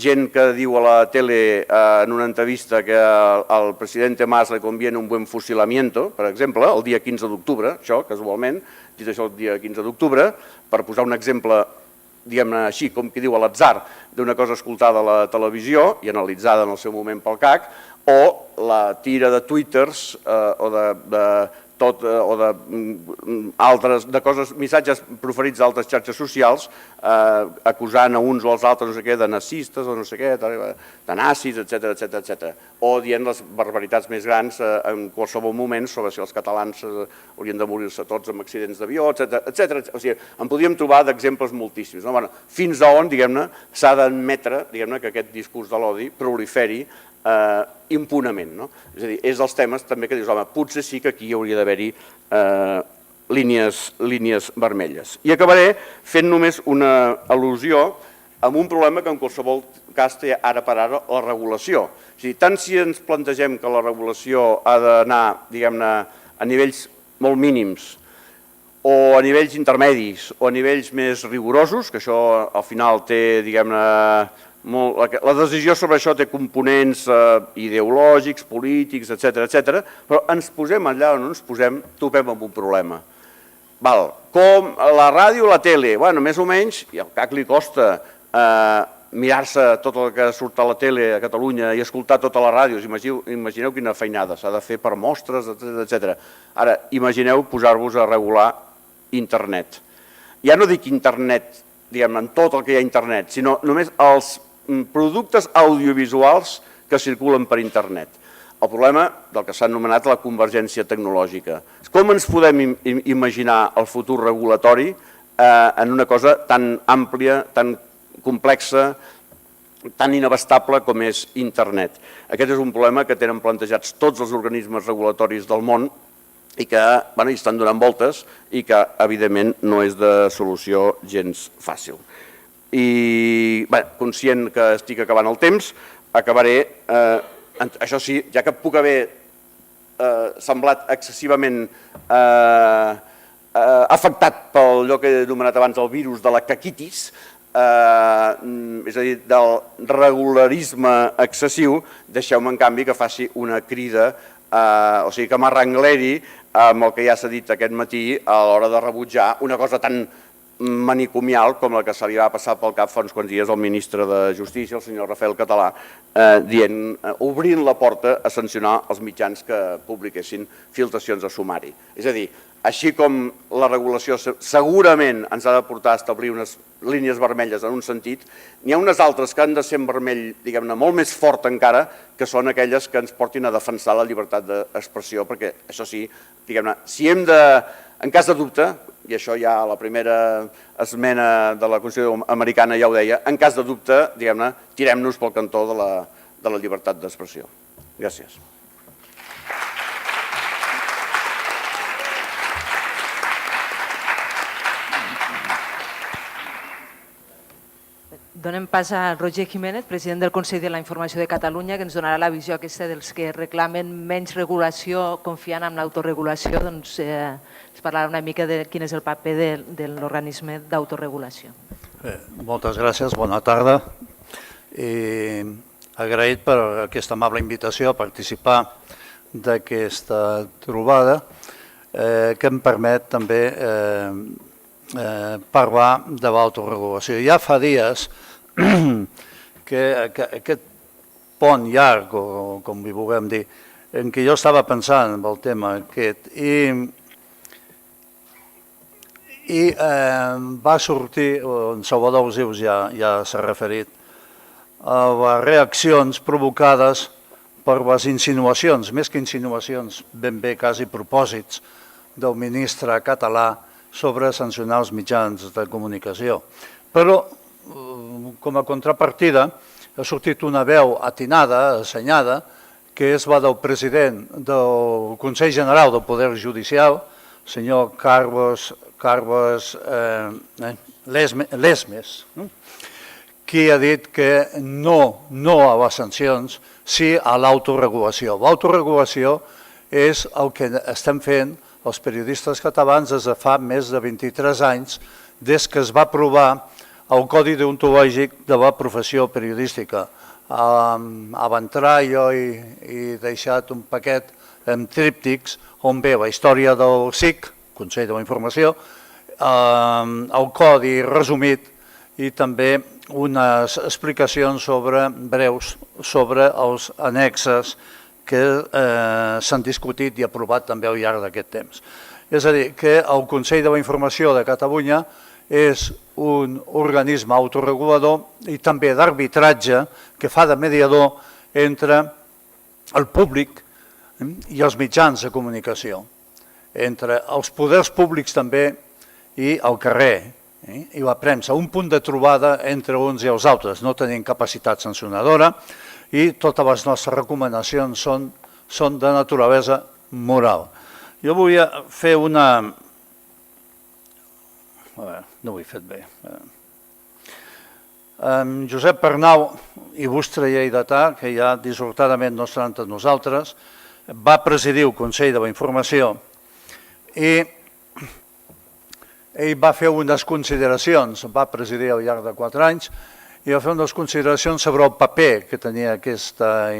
gent que diu a la tele en una entrevista que al president Mas le conviene un buen fusilamiento, per exemple, el dia 15 d'octubre, això, casualment, dit això el dia 15 d'octubre, per posar un exemple, diguem-ne així, com qui diu a l'atzar, d'una cosa escoltada a la televisió i analitzada en el seu moment pel CAC, o la tira de twitters o de coses, missatges proferits d'altres xarxes socials acusant a uns o als altres, no sé què, de nazistes o no sé què, de nazis, etc. O dient les barbaritats més grans en qualsevol moment sobre si els catalans haurien de morir-se tots amb accidents d'avió, etc. O sigui, en podríem trobar d'exemples moltíssims. Fins a on, diguem-ne, s'ha d'admetre que aquest discurs de l'odi proliferi impunament. És a dir, és dels temes també que dius, home, potser sí que aquí hauria d'haver-hi línies vermelles. I acabaré fent només una al·lusió a un problema que en qualsevol cas té ara per ara la regulació. O sigui, tant si ens plantegem que la regulació ha d'anar, diguem-ne, a nivells molt mínims o a nivells intermedis o a nivells més rigorosos, que això al final té, diguem-ne, la decisió sobre això té components ideològics, polítics, etc. Però ens posem allà on ens posem, topem amb un problema. Com la ràdio o la tele, més o menys, i al CAC li costa mirar-se tot el que surt a la tele a Catalunya i escoltar totes les ràdios, imagineu quina feinada s'ha de fer per mostres, etc. Ara, imagineu posar-vos a regular internet. Ja no dic internet, diguem-ne, en tot el que hi ha a internet, sinó només els productes audiovisuals que circulen per internet. El problema del que s'ha anomenat la convergència tecnològica. Com ens podem imaginar el futur regulatori en una cosa tan àmplia, tan complexa, tan inabastable com és internet? Aquest és un problema que tenen plantejats tots els organismes regulatoris del món i que estan donant voltes i que, evidentment, no és de solució gens fàcil. I, conscient que estic acabant el temps, acabaré, això sí, ja que puc haver semblat excessivament afectat pel allò que he anomenat abans el virus de la caquitis, és a dir, del regularisme excessiu, deixeu-me en canvi que faci una crida, o sigui, que m'arrengleri amb el que ja s'ha dit aquest matí a l'hora de rebutjar una cosa tan manicomial com la que se li va passar pel cap fa uns quants dies al ministre de Justícia, el senyor Rafael Català, obrint la porta a sancionar els mitjans que publiquessin filtracions a sumari. És a dir, així com la regulació segurament ens ha de portar a establir unes línies vermelles en un sentit, n'hi ha unes altres que han de ser en vermell, diguem-ne, molt més fort encara, que són aquelles que ens portin a defensar la llibertat d'expressió, perquè això sí, diguem-ne, si hem de, en cas de dubte, i això ja la primera esmena de la Constitució americana ja ho deia, en cas de dubte, diguem-ne, tirem-nos pel cantó de la llibertat d'expressió. Gràcies. Donem pas a Roger Jiménez, president del Consell de la Informació de Catalunya, que ens donarà la visió aquesta dels que reclamen menys regulació confiant en l'autoregulació. Doncs ens parlarà una mica de quin és el paper de l'organisme d'autoregulació. Moltes gràcies, bona tarda. Agraït per aquesta amable invitació a participar d'aquesta trobada que em permet també parlar de l'autoregulació. Ja fa dies que aquest pont llarg, o com li vulguem dir, en què jo estava pensant en el tema aquest i va sortir, en Salvador Osius ja s'ha referit, a les reaccions provocades per les insinuacions, més que insinuacions, ben bé quasi propòsits del ministre català sobre sancionar els mitjans de comunicació. Però, com a contrapartida, ha sortit una veu atinada, assenyada, que és la del president del Consell General del Poder Judicial, el senyor Carlos Lesmes, qui ha dit que no a les sancions, sí a l'autoregulació. L'autoregulació és el que estem fent els periodistes catalans des de fa més de 23 anys, des que es va aprovar el Codi deontològic de la professió periodística. Va entrar jo he deixat un paquet amb tríptics on ve la història del SIC, Consell de la Informació, el codi resumit i també unes explicacions breus sobre els annexes que s'han discutit i aprovat també al llarg d'aquest temps. És a dir, que el Consell de la Informació de Catalunya és un organisme autoregulador i també d'arbitratge que fa de mediador entre el públic i els mitjans de comunicació, entre els poders públics també i el carrer i la premsa, un punt de trobada entre uns i els altres. No tenim capacitat sancionadora i totes les nostres recomanacions són de naturalesa moral. Jo volia fer una... No ho he fet bé. Josep Pernau, il·lustre lleidatà, que ja dissortadament no està entre nosaltres, va presidir el Consell de la Informació i ell va fer unes consideracions, va presidir al llarg de 4 anys, i va fer unes consideracions sobre el paper que tenia aquesta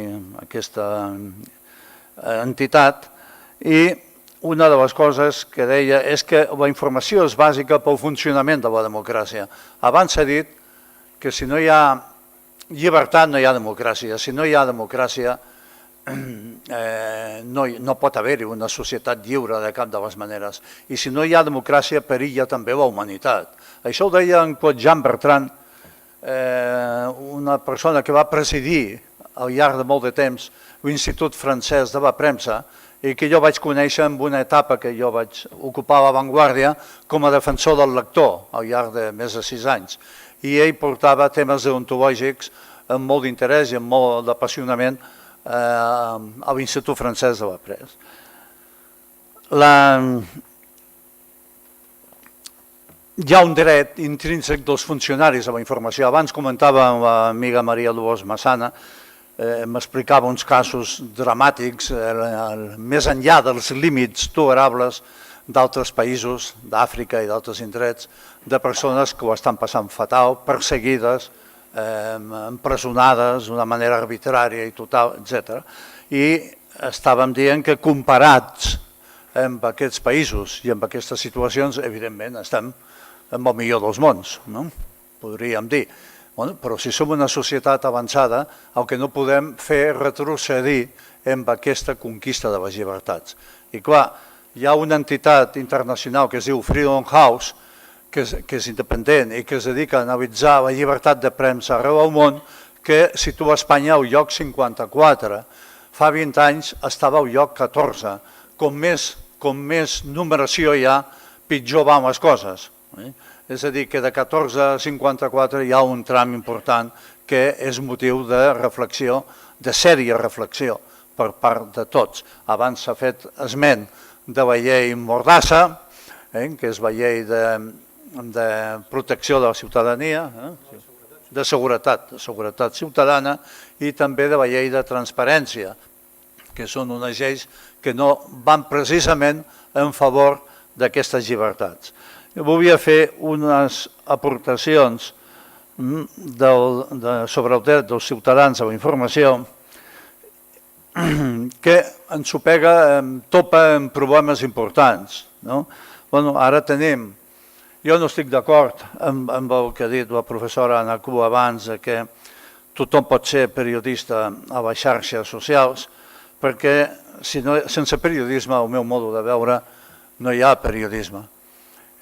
entitat, i una de les coses que deia és que la informació és bàsica pel funcionament de la democràcia. Abans s'ha dit que si no hi ha llibertat no hi ha democràcia, si no hi ha democràcia no pot haver-hi una societat lliure de cap de les maneres. I si no hi ha democràcia, perilla també la humanitat. Això ho deia en Claude Jean Bertrand, una persona que va presidir al llarg de molt de temps l'Institut Francès de la Premsa i que jo vaig conèixer en una etapa que jo vaig ocupar a l'avantguàrdia com a defensor del lector al llarg de més de 6 anys. I ell portava temes deontològics amb molt d'interès i amb molt d'apassionament a l'Institut Francès de la Premsa. Hi ha un dret intrínsec dels funcionaris a la informació. Abans comentava amb l'amiga Maria Dolors Massana, m'explicava uns casos dramàtics més enllà dels límits tolerables d'altres països, d'Àfrica i d'altres indrets, de persones que ho estan passant fatal, perseguides, empresonades d'una manera arbitrària i total, etc. I estàvem dient que comparats amb aquests països i amb aquestes situacions, evidentment, estem en el millor dels mons, podríem dir. Però si som una societat avançada, el que no podem fer és retrocedir amb aquesta conquista de les llibertats. I clar, hi ha una entitat internacional que es diu Freedom House, que és independent i que es dedica a analitzar la llibertat de premsa arreu del món, que situa Espanya al lloc 54. Fa 20 anys estava al lloc 14. Com més numeració hi ha, pitjor van les coses. És a dir, que de 14 a 54 hi ha un tram important que és motiu de reflexió, de sèria reflexió per part de tots. Abans s'ha fet esment de la llei Mordassa, que és la llei de protecció de la ciutadania, de seguretat ciutadana, i també de la llei de transparència, que són unes lleis que no van precisament en favor d'aquestes llibertats. Volia fer unes aportacions sobre el dret dels ciutadans a la informació que topa amb problemes importants. Ara tenim, jo no estic d'acord amb el que ha dit la professora Anna Cú abans, que tothom pot ser periodista a les xarxes socials, perquè sense periodisme, al meu modo de veure, no hi ha periodisme.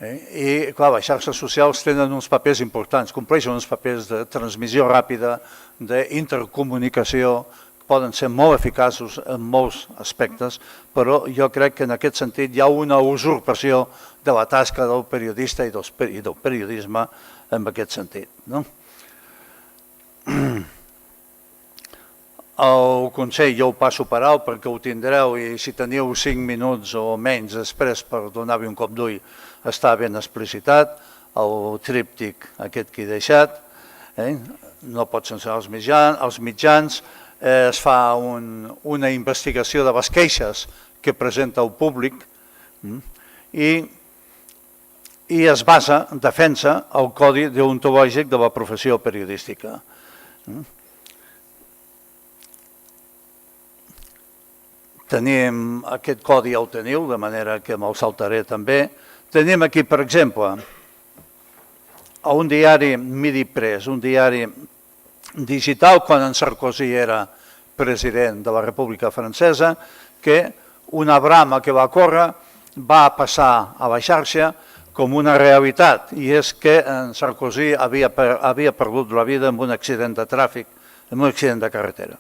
I, clar, les xarxes socials tenen uns papers importants, compleixen uns papers de transmissió ràpida, d'intercomunicació, poden ser molt eficaços en molts aspectes, però jo crec que en aquest sentit hi ha una usurpació de la tasca del periodista i del periodisme en aquest sentit. El Consell jo ho passo per alt perquè ho tindreu i si teniu 5 minuts o menys després per donar-hi un cop d'ull està ben explicitat, el tríptic aquest que he deixat, no pot censurar els mitjans, es fa una investigació de les queixes que presenta el públic i es basa, defensa el codi deontològic de la professió periodística. Tenim aquest codi, el teniu, de manera que me'l saltaré també. Tenim aquí, per exemple, un diari Midi Press, un diari digital, quan en Sarkozy era president de la República Francesa, que una brama que va córrer va passar a la xarxa com una realitat, i és que en Sarkozy havia perdut la vida en un accident de tràfic, en un accident de carretera.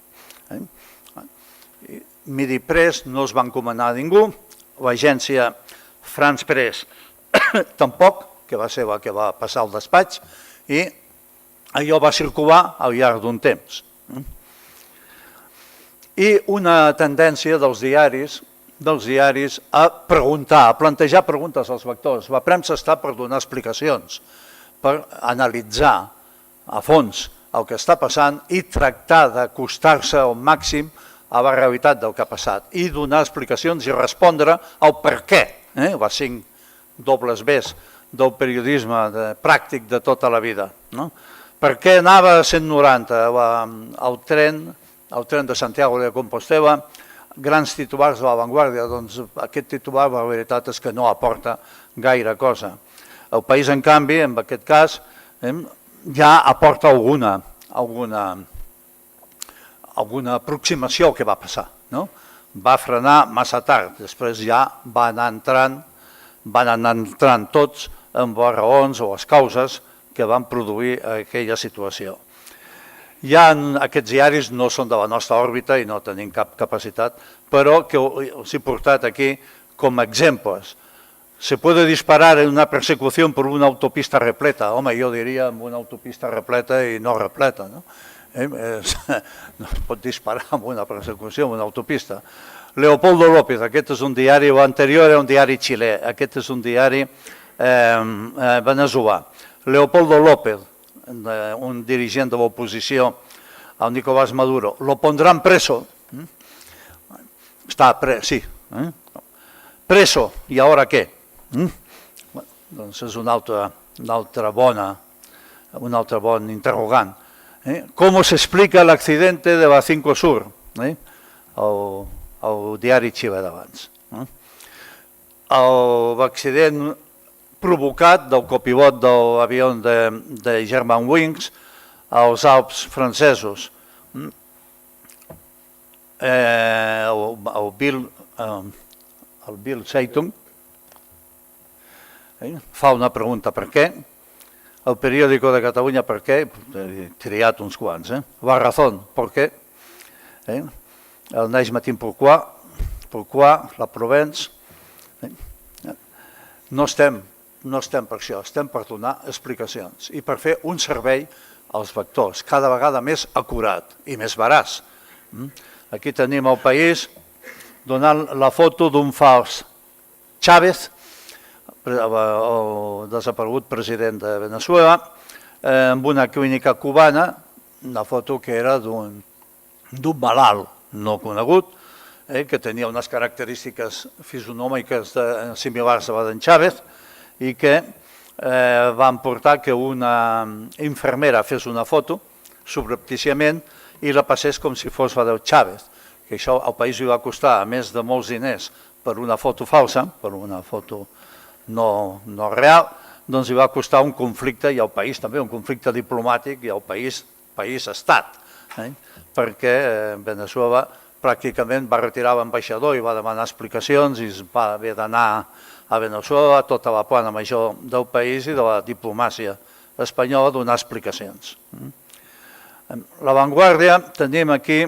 Midi Press no es va encomanar a ningú, l'agència France Press tampoc, que va ser la que va passar al despatx, i allò va circular al llarg d'un temps. I una tendència dels diaris a preguntar, a plantejar preguntes als lectors. La premsa està per donar explicacions, per analitzar a fons el que està passant i tractar d'acostar-se al màxim a la realitat del que ha passat i donar explicacions i respondre al per què, les 5 dobles Bs del periodisme pràctic de tota la vida. Per què anava a 190 el tren de Santiago de Compostela, grans titulars de La Vanguardia? Doncs aquest titular, la veritat és que no aporta gaire cosa. El País, en canvi, en aquest cas, ja aporta alguna aproximació al que va passar. Va frenar massa tard, després ja van anar entrant tots amb les raons o les causes que van produir aquella situació. Aquests diaris no són de la nostra òrbita i no tenim cap capacitat, però que els he portat aquí com exemples. ¿Se puede disparar en una persecución por una autopista repleta? Home, jo diria en una autopista repleta i no repleta, no? No es pot disparar en una persecució, en una autopista. Leopoldo López, aquest és un diari, l'anterior era un diari xilè, aquest és un diari veneçolà. Leopoldo López, un dirigent de l'oposició al Nicolás Maduro, lo pondran preso. Està preso, sí. Preso, i ara què? Doncs és un altre bon interrogant. ¿Cómo se explica el accidente de la 5 Sur? El diari xilè d'abans. L'accident provocat del copilot de l'avió de Germanwings als Alps francesos. El Bill Zeitung fa una pregunta per què, el Periódico de Catalunya per què, he triat uns quants, La Razón per què, el Neige Matin pourquoi, la Provence. No estem per això, estem per donar explicacions i per fer un servei als lectors cada vegada més acurat i més veraç. Aquí tenim el País donant la foto d'un fals Chávez, el desaparegut president de Veneçuela, amb una clínica cubana, una foto que era d'un malalt no conegut, que tenia unes característiques fisionòmiques similars a la d'en Chávez i que van portar que una infermera fes una foto subreptíciament i la passés com si fos la del Chávez, que això al país li va costar, a més de molts diners, per una foto falsa, per una foto no real, doncs li va costar un conflicte, i al país també, un conflicte diplomàtic, i al país-estat, perquè Veneçuela pràcticament va retirar l'ambaixador i va demanar explicacions i es va haver d'anar a Veneçuela, a tota la plana major del país i de la diplomàcia espanyola a donar explicacions. La Vanguardia tenim aquí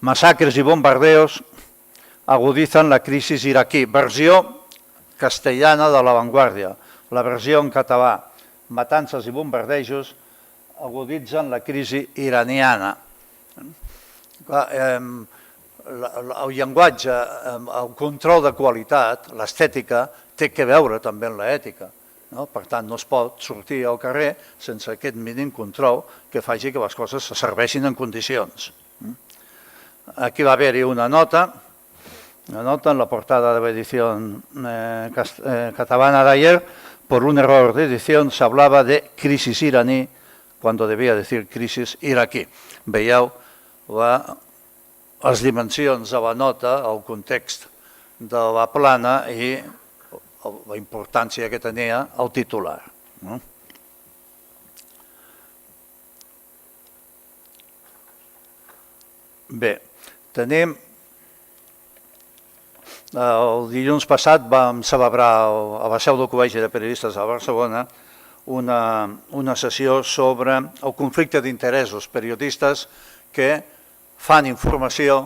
massacres i bombardeos agudizan la crisis iraquí, versió castellana de La Vanguardia. La versió en català, matances i bombardejos, aguditzen la crisi iraniana. El llenguatge, el control de qualitat, l'estètica, té que veure també amb l'ètica. Per tant, no es pot sortir al carrer sense aquest mínim control que faci que les coses se serveixin en condicions. Aquí va haver-hi una nota en la portada de la edición catalana de ayer. Por un error de edición se hablaba de crisis iraní cuando debía decir crisis iraquí. Veieu les dimensions de la nota, el context de la plana i la importància que tenia el titular. Bé, tenim... El dilluns passat vam celebrar a la seu del Col·legi de Periodistes de Barcelona una sessió sobre el conflicte d'interessos, periodistes que fan informació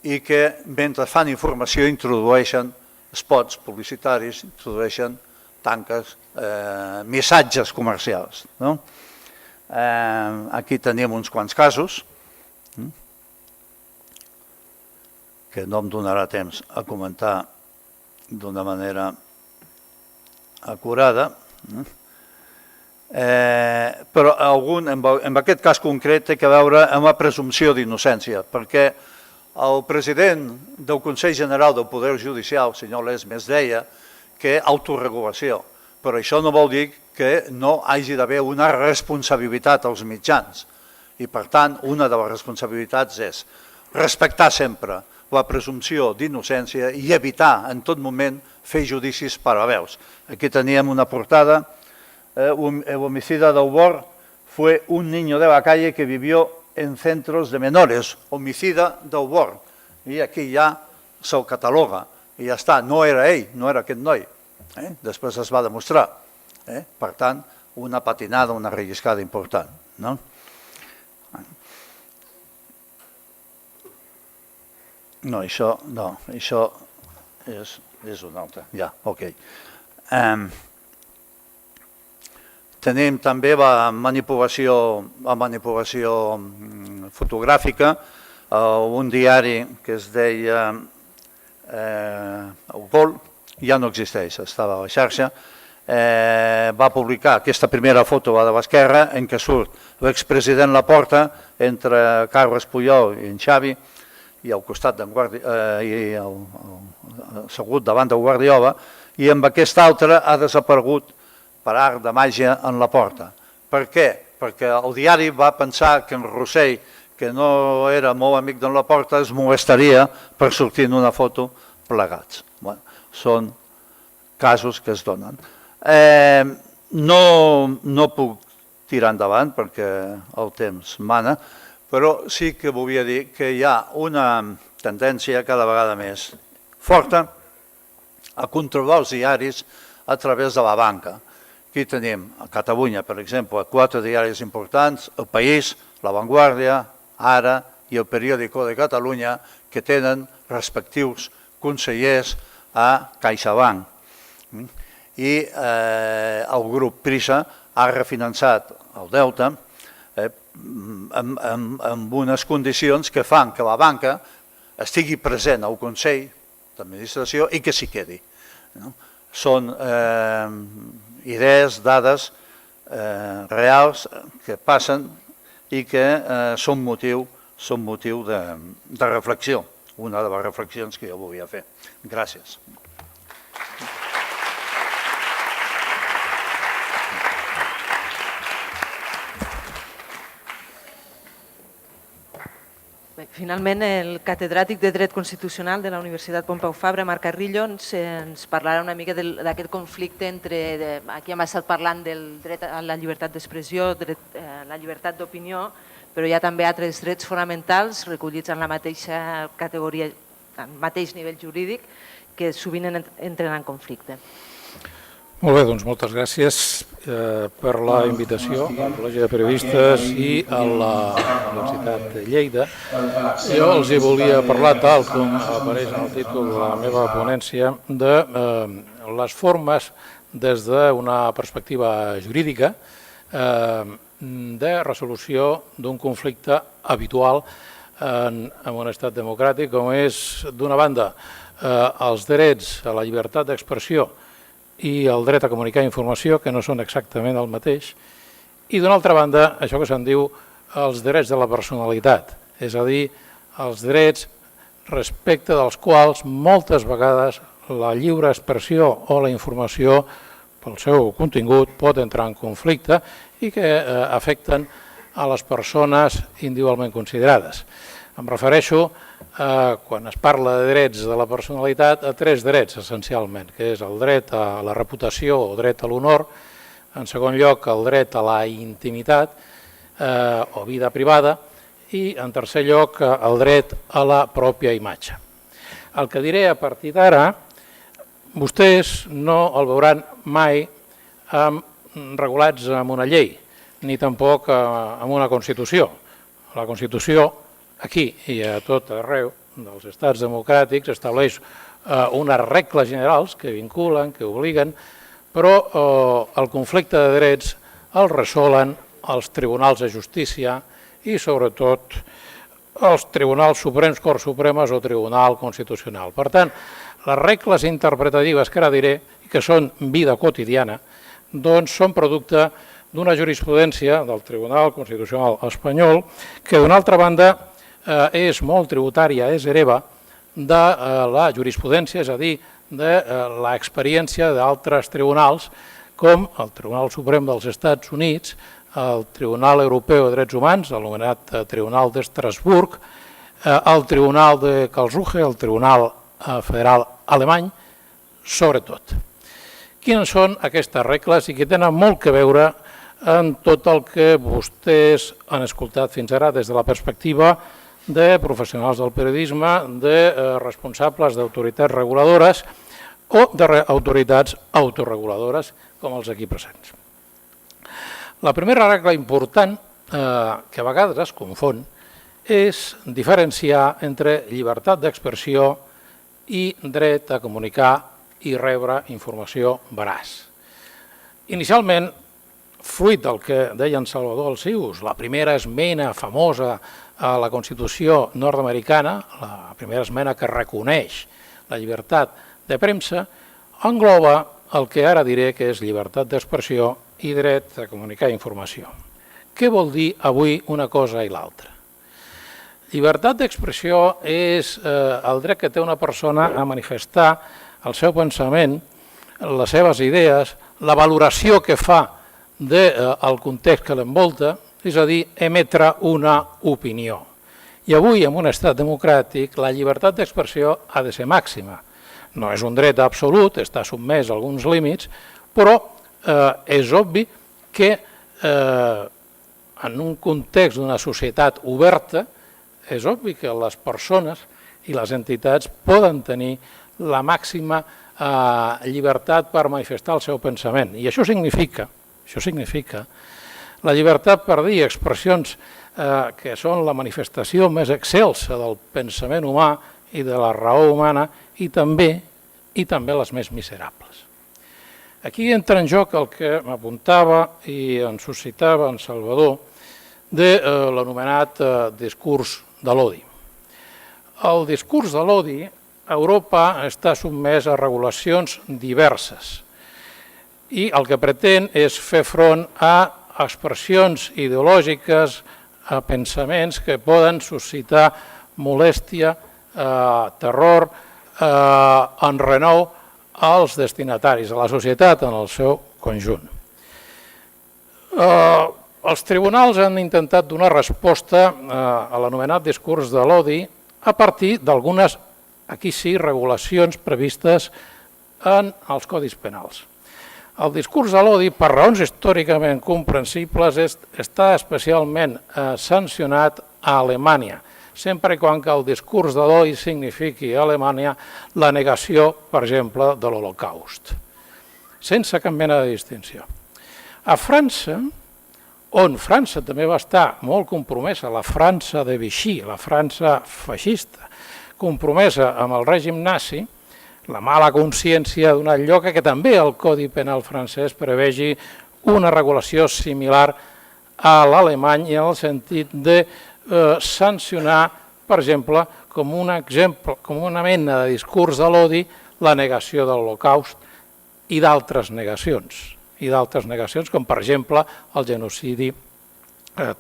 i que mentre fan informació introdueixen spots publicitaris, introdueixen tanques, missatges comercials. Aquí tenim uns quants casos que no em donarà temps a comentar d'una manera acurada, però en aquest cas concret té que veure amb la presumpció d'innocència, perquè el president del Consell General del Poder Judicial, el senyor Lesmes, deia que autorregulació, però això no vol dir que no hagi d'haver una responsabilitat als mitjans, i per tant una de les responsabilitats és respectar sempre la presumpció d'innocència i evitar en tot moment fer judicis paral·lels. Aquí teníem una portada, el homicida d'Aubor fue un niño de la calle que vivió en centros de menores, homicida d'Aubor, i aquí ja se'l cataloga, i ja està, no era ell, no era aquest noi, després es va demostrar. Per tant, una patinada, una relliscada important. No, això és un altre, ja, ok. Tenim també la manipulació fotogràfica, un diari que es deia El Gol, ja no existeix, estava a la xarxa, va publicar aquesta primera foto de l'esquerra en què surt l'expresident Laporta entre Carles Puyol i en Xavi, i al costat assegut davant de Guardiola, i amb aquest altre ha desaparegut per art de màgia en Laporta. Per què? Perquè el diari va pensar que en Rossell, que no era molt amic d'en Laporta, es molestaria per sortir en una foto plegats. Són casos que es donen. No puc tirar endavant perquè el temps mana, però sí que volia dir que hi ha una tendència cada vegada més forta a controlar els diaris a través de la banca. Aquí tenim a Catalunya, per exemple, 4 diaris importants, El País, La Vanguardia, Ara i El Periódico de Catalunya, que tenen respectius consellers a CaixaBank. I el grup Prisa ha refinançat el deute amb unes condicions que fan que la banca estigui present al Consell d'Administració i que s'hi quedi. Són idees, dades reals que passen i que són motiu de reflexió, una de les reflexions que jo volia fer. Gràcies. Finalment, el catedràtic de Dret Constitucional de la Universitat Pompeu Fabra, Marc Carrillo, ens parlarà una mica d'aquest conflicte entre, aquí hem estat parlant del dret a la llibertat d'expressió, la llibertat d'opinió, però hi ha també altres drets fonamentals recollits en la mateixa categoria, al mateix nivell jurídic, que sovint entren en conflicte. Molt bé, doncs moltes gràcies per la invitació al Col·legi de Periodistes i a la Universitat de Lleida. Jo els hi volia parlar, tal com apareix en el títol de la meva ponència, de les formes des d'una perspectiva jurídica de resolució d'un conflicte habitual en un estat democràtic, com és, d'una banda, els drets a la llibertat d'expressió i el dret a comunicar informació, que no són exactament el mateix, i d'una altra banda, això que se'n diu els drets de la personalitat, és a dir, els drets respecte dels quals moltes vegades la lliure expressió o la informació pel seu contingut pot entrar en conflicte i que afecten a les persones individualment considerades. Em refereixo, quan es parla de drets de la personalitat, a tres drets essencialment, que és el dret a la reputació o dret a l'honor, en segon lloc el dret a la intimitat o vida privada i en tercer lloc el dret a la pròpia imatge. El que diré a partir d'ara, vostès no el veuran mai regulats en una llei, ni tampoc en una Constitució. La Constitució, aquí i a tot arreu dels estats democràtics, estableix unes regles generals que vinculen, que obliguen, però el conflicte de drets el resolen els tribunals de justícia i, sobretot, els tribunals suprems, Corts Supremes o Tribunal Constitucional. Per tant, les regles interpretatives que ara diré, i que són vida quotidiana, doncs són producte d'una jurisprudència del Tribunal Constitucional espanyol que, d'una altra banda, és molt tributària, és hereva de la jurisprudència, és a dir, de l'experiència d'altres tribunals, com el Tribunal Suprem dels Estats Units, el Tribunal Europeu de Drets Humans, anomenat Tribunal d'Estrasburg, el Tribunal de Karlsruhe, el Tribunal Federal Alemany, sobretot. Quines són aquestes regles i que tenen molt que veure en tot el que vostès han escoltat fins ara des de la perspectiva de professionals del periodisme, de responsables d'autoritats reguladores o d'autoritats autoreguladores, com els aquí presents. La primera regla important, que a vegades es confon, és diferenciar entre llibertat d'expressió i dret a comunicar i rebre informació veraç. Inicialment, fruit del que deia en Salvador Alsius, la primera esmena famosa a la Constitució nord-americana, la primera esmena que reconeix la llibertat de premsa, engloba el que ara diré que és llibertat d'expressió i dret a comunicar informació. Què vol dir avui una cosa i l'altra? Llibertat d'expressió és el dret que té una persona a manifestar el seu pensament, les seves idees, la valoració que fa del context que l'envolta, és a dir, emetre una opinió. I avui, en un estat democràtic, la llibertat d'expressió ha de ser màxima. No és un dret absolut, està sotmès a alguns límits, però és obvi que en un context d'una societat oberta, és obvi que les persones i les entitats poden tenir la màxima llibertat per manifestar el seu pensament. I això significa la llibertat per dir expressions que són la manifestació més excelsa del pensament humà i de la raó humana i també les més miserables. Aquí entra en joc el que m'apuntava i ens suscitava en Salvador de l'anomenat discurs de l'odi. El discurs de l'odi a Europa està sotmès a regulacions diverses i el que pretén és fer front a expressions ideològiques, a pensaments que poden suscitar molèstia, terror, enrenou als destinataris, a la societat en el seu conjunt. Els tribunals han intentat donar resposta a l'anomenat discurs de l'odi a partir d'algunes, aquí sí, regulacions previstes en els codis penals. El discurs de l'odi, per raons històricament comprensibles, està especialment sancionat a Alemanya, sempre quan el discurs de l'odi signifiqui a Alemanya la negació, per exemple, de l'Holocaust, sense cap mena de distinció. A França, on França també va estar molt compromesa, la França de Vichy, la França feixista, compromesa amb el règim nazi, la mala consciència d'una lloca que també el Codi Penal francès prevegi una regulació similar a l'alemany i en el sentit de sancionar, per exemple, com una mena de discurs de l'odi, la negació de l'Holocaust i d'altres negacions, com per exemple el genocidi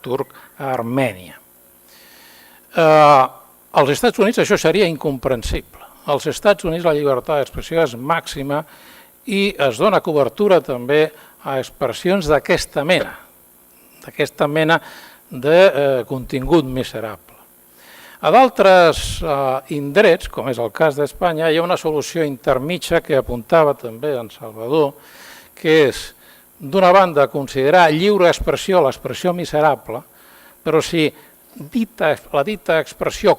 turc a Armènia. Als Estats Units això seria incomprensible. Als Estats Units la llibertat d'expressió és màxima i es dona cobertura també a expressions d'aquesta mena de contingut miserable. A d'altres indrets, com és el cas d'Espanya, hi ha una solució intermitja que apuntava també en Salvador, que és, d'una banda, considerar lliure expressió l'expressió miserable, però si la dita expressió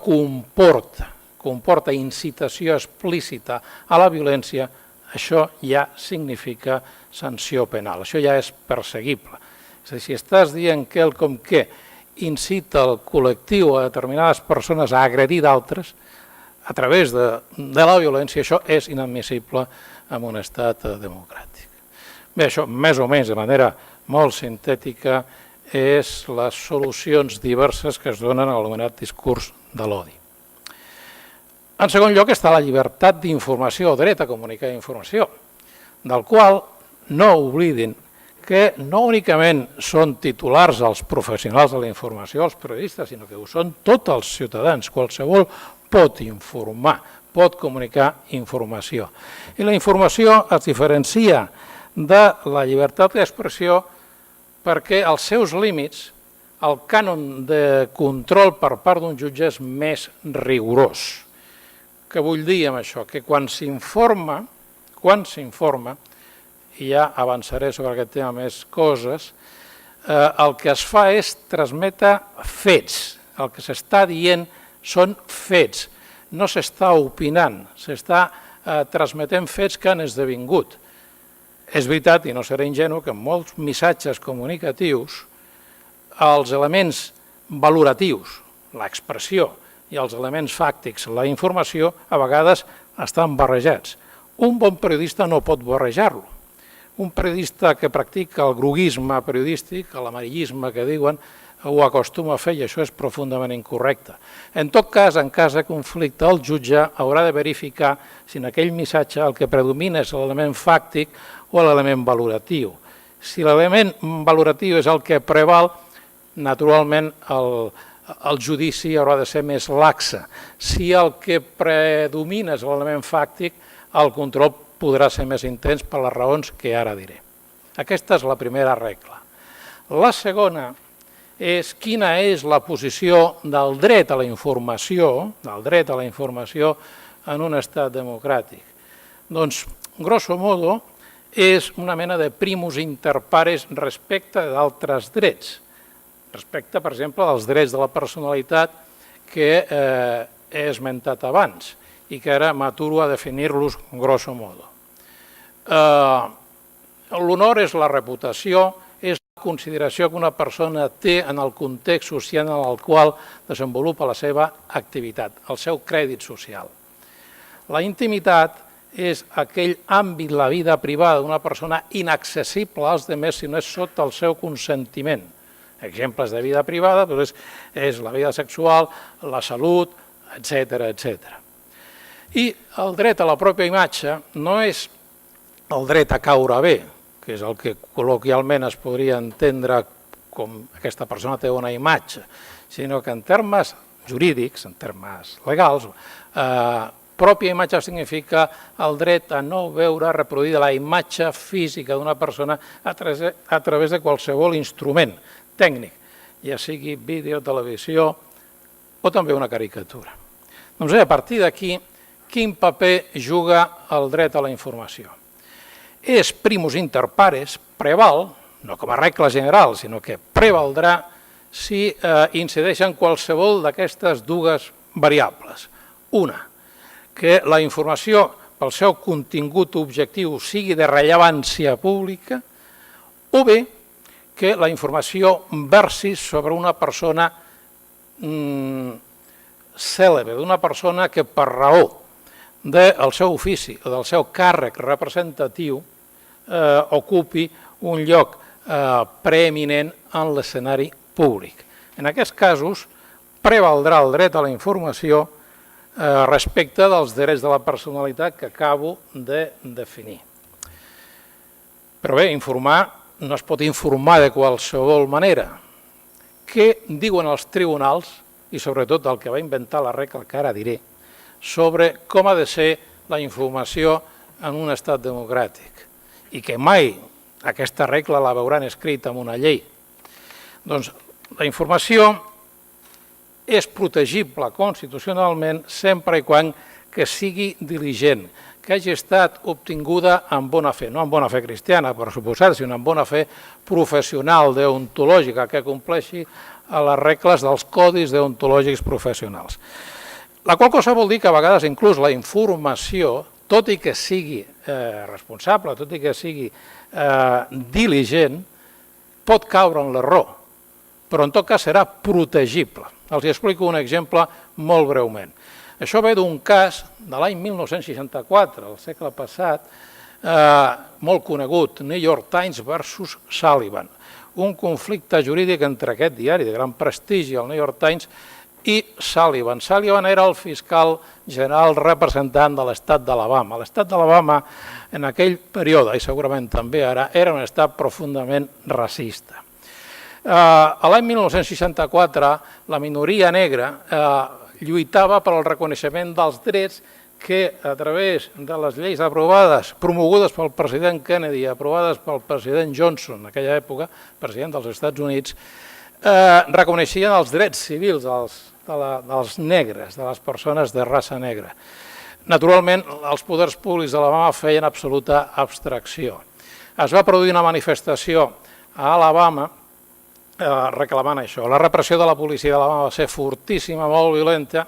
comporta incitació explícita a la violència, això ja significa sanció penal, això ja és perseguible. És a dir, si estàs dient quelcom que incita el col·lectiu a determinades persones a agredir d'altres a través de la violència, això és inadmissible en un estat democràtic. Bé, això més o menys de manera molt sintètica és les solucions diverses que es donen a l'anomenat discurs de l'odi. En segon lloc està la llibertat d'informació, o dret a comunicar informació, del qual no oblidin que no únicament són titulars els professionals de la informació, els periodistes, sinó que ho són tots els ciutadans. Qualsevol pot informar, pot comunicar informació. I la informació es diferencia de la llibertat d'expressió perquè els seus límits, el cànon de control per part d'un jutge és més rigorós. Què vull dir amb això? Que quan s'informa, i ja avançaré sobre aquest tema més coses, el que es fa és transmetre fets. El que s'està dient són fets. No s'està opinant, s'està transmetent fets que han esdevingut. És veritat, i no seré ingenu, que en molts missatges comunicatius els elements valoratius, l'expressió, i els elements fàctics, la informació, a vegades estan barrejats. Un bon periodista no pot barrejar-lo. Un periodista que practica el groguisme periodístic, l'amarillisme que diuen, ho acostuma a fer i això és profundament incorrecte. En tot cas, en cas de conflicte, el jutge haurà de verificar si en aquell missatge el que predomina és l'element fàctic o l'element valoratiu. Si l'element valoratiu és el que preval, naturalment el judici haurà de ser més laxe. Si el que predomina és l'element fàctic, el control podrà ser més intens per les raons que ara diré. Aquesta és la primera regla. La segona és quina és la posició del dret a la informació, en un estat democràtic. Doncs, grosso modo, és una mena de primus inter pares respecte d'altres drets. Respecte, per exemple, als drets de la personalitat que he esmentat abans i que ara m'aturo a definir-los grosso modo. L'honor és la reputació, és la consideració que una persona té en el context social en el qual desenvolupa la seva activitat, el seu crèdit social. La intimitat és aquell àmbit, la vida privada d'una persona inaccessible als altres si no és sota el seu consentiment. Exemples de vida privada és la vida sexual, la salut, etc. I el dret a la pròpia imatge no és el dret a caure bé, que és el que col·loquialment es podria entendre com aquesta persona té una imatge, sinó que en termes jurídics, en termes legals, pròpia imatge significa el dret a no veure reproduïda la imatge física d'una persona a través de qualsevol instrument tècnic, ja sigui vídeo, televisió o també una caricatura. Doncs a partir d'aquí, quin paper juga el dret a la informació? és primus inter pares, preval, no com a regla general, sinó que prevaldrà si incideixen qualsevol d'aquestes dues variables. Una, que la informació pel seu contingut objectiu sigui de rellevància pública, o bé que la informació versi sobre una persona cèlebre, d'una persona que per raó del seu ofici o del seu càrrec representatiu ocupi un lloc preeminent en l'escenari públic. En aquests casos, prevaldrà el dret a la informació respecte dels drets de la personalitat que acabo de definir. Però bé, informar no es pot informar de qualsevol manera. Què diuen els tribunals, i sobretot el que va inventar la regla que ara diré, sobre com ha de ser la informació en un estat democràtic, i que mai aquesta regla la veuran escrita en una llei? Doncs la informació és protegible constitucionalment sempre i quan que sigui diligent, que hagi estat obtinguda amb bona fe, no amb bona fe cristiana, per suposar, sinó amb bona fe professional, deontològica, que compleixi a les regles dels codis deontològics professionals. La qual cosa vol dir que a vegades inclús la informació, tot i que sigui responsable, tot i que sigui diligent, pot caure en l'error, però en tot cas serà protegible. Els explico un exemple molt breument. Això ve d'un cas de l'any 1964, al segle passat, molt conegut, New York Times versus Sullivan, un conflicte jurídic entre aquest diari de gran prestigi, el New York Times, i Sullivan. Sullivan era el fiscal general representant de l'estat d'Alabama. L'estat d'Alabama en aquell període, i segurament també ara, era un estat profundament racista. A l'any 1964, la minoria negra lluitava per al reconeixement dels drets que a través de les lleis aprovades, promogudes pel president Kennedy i aprovades pel president Johnson, en aquella època, president dels Estats Units, reconeixien els drets civils dels negres, de les persones de raça negra. Naturalment, els poders públics d'Alabama feien absoluta abstracció. Es va produir una manifestació a Alabama reclamant això. La repressió de la policia d'Alabama va ser fortíssima, molt violenta,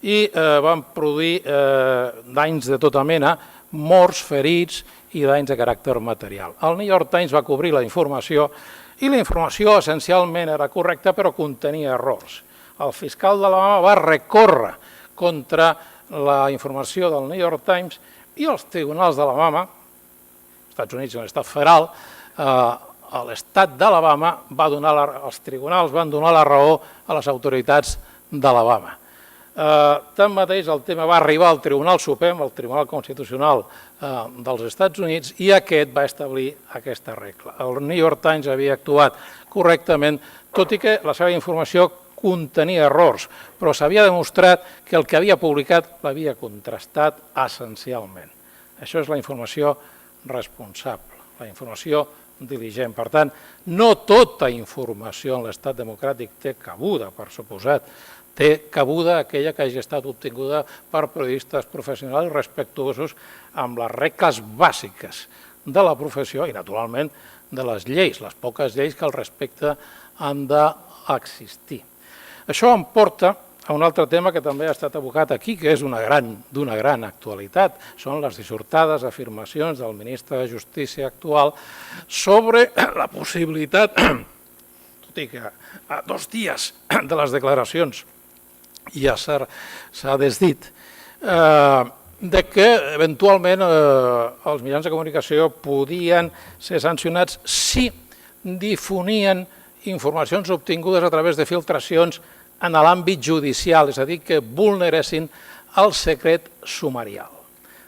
i van produir danys de tota mena, morts, ferits i danys de caràcter material. El New York Times va cobrir la informació i la informació essencialment era correcta però contenia errors. El fiscal d'Alabama va recórrer contra la informació del New York Times i els tribunals d'Alabama, als Estats Units és un estat federal, l'estat d'Alabama els tribunals van donar la raó a les autoritats d'Alabama. Tanmateix, el tema va arribar al Tribunal Suprem, al Tribunal Constitucional dels Estats Units, i aquest va establir aquesta regla. El New York Times havia actuat correctament, tot i que la seva informació contenia errors, però s'havia demostrat que el que havia publicat l'havia contrastat essencialment. Això és la informació responsable, la informació diligent. Per tant, no tota informació en l'estat democràtic té cabuda, per suposat. Té cabuda aquella que hagi estat obtinguda per periodistes professionals respectuosos amb les regles bàsiques de la professió i, naturalment, de les lleis, les poques lleis que al respecte han d'existir. Això em porta a un altre tema que també ha estat abocat aquí, que és d'una gran actualitat. Són les dissortades afirmacions del ministre de Justícia actual sobre la possibilitat, tot i que a 2 dies de les declaracions ja s'ha desdit, de que eventualment els mitjans de comunicació podien ser sancionats si difonien informacions obtingudes a través de filtracions en l'àmbit judicial, és a dir, que vulneressin el secret sumarial.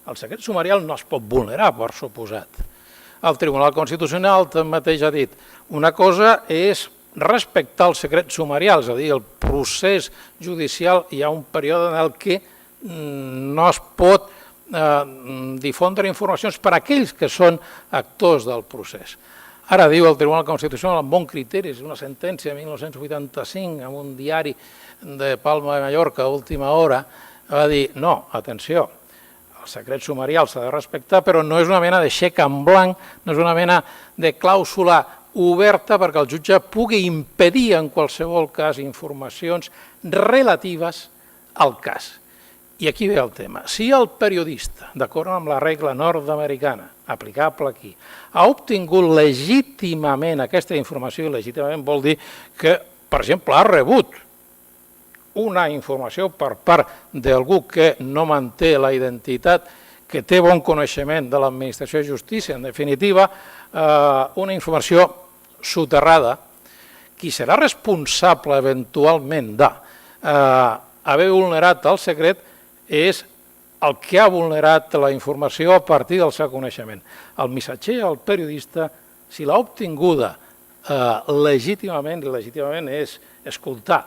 El secret sumarial no es pot vulnerar, per suposat. El Tribunal Constitucional tanmateix ha dit una cosa és respectar el secret sumarial, és a dir, el procés judicial hi ha un període en què no es pot difondre informacions per a aquells que són actors del procés. Ara diu el Tribunal Constitucional amb bon criteri, és una sentència de 1985 en un diari de Palma de Mallorca a última hora, va dir, no, atenció, el secret sumarial s'ha de respectar, però no és una mena de xec en blanc, no és una mena de clàusula oberta perquè el jutge pugui impedir en qualsevol cas informacions relatives al cas. I aquí ve el tema. Si el periodista, d'acord amb la regla nord-americana, aplicable aquí, ha obtingut legítimament aquesta informació, i legítimament vol dir que, per exemple, ha rebut una informació per part d'algú que no manté la identitat, que té bon coneixement de l'administració de justícia, en definitiva, una informació soterrada, qui serà responsable eventualment d'haver vulnerat el secret és el que ha vulnerat la informació a partir del seu coneixement. El missatger, el periodista, si l'ha obtinguda legítimament, i legítimament és escoltar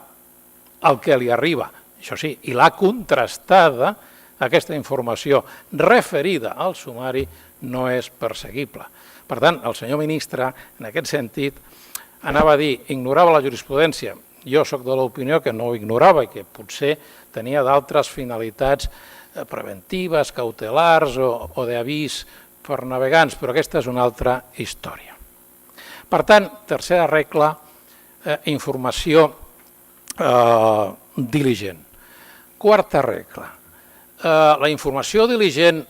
el que li arriba, això sí, i l'ha contrastada, aquesta informació referida al sumari no és perseguible. Per tant, el senyor ministre, en aquest sentit, anava a dir, ignorava la jurisprudència. Jo soc de l'opinió que no ho ignorava i que potser tenia d'altres finalitats preventives, cautelars o d'avís per navegants, però aquesta és una altra història. Per tant, tercera regla, informació diligent. Quarta regla, la informació diligent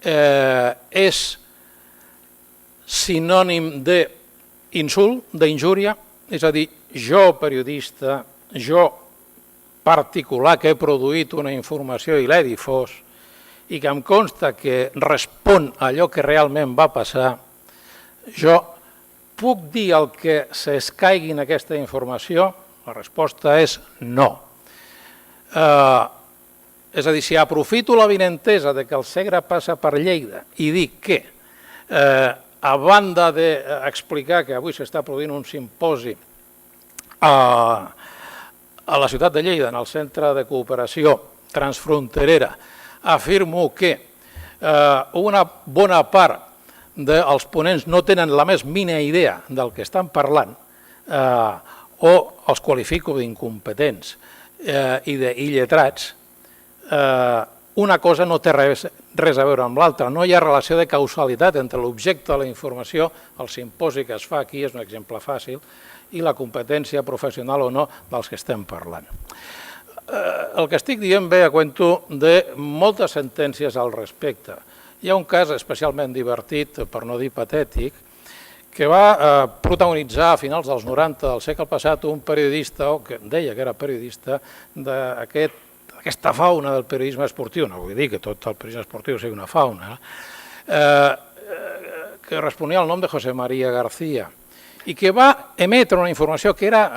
és sinònim d'insult, d'injúria, és a dir, jo periodista, jo particular que he produït una informació i l'he difós i que em consta que respon a allò que realment va passar, jo puc dir el que s'escaigui en aquesta informació? La resposta és no. És a dir, si aprofito l'avinentesa que el Segre passa per Lleida i dic que, a banda d'explicar que avui s'està produint un simposi a la ciutat de Lleida, en el Centre de Cooperació Transfronterera, afirmo que una bona part dels ponents no tenen la més mínima idea del que estan parlant o els qualifico d'incompetents i d'illetrats, una cosa no té res a veure amb l'altra. No hi ha relació de causalitat entre l'objecte de la informació, el simposi que es fa aquí és un exemple fàcil, i la competència professional o no dels que estem parlant. El que estic dient ve a cuento de moltes sentències al respecte. Hi ha un cas especialment divertit, per no dir patètic, que va protagonitzar a finals dels 90 del segle passat un periodista, o que deia que era periodista, d'aquesta fauna del periodisme esportiu, no vull dir que tot el periodisme esportiu sigui una fauna, que responia al nom de José María García, i que va emetre una informació que era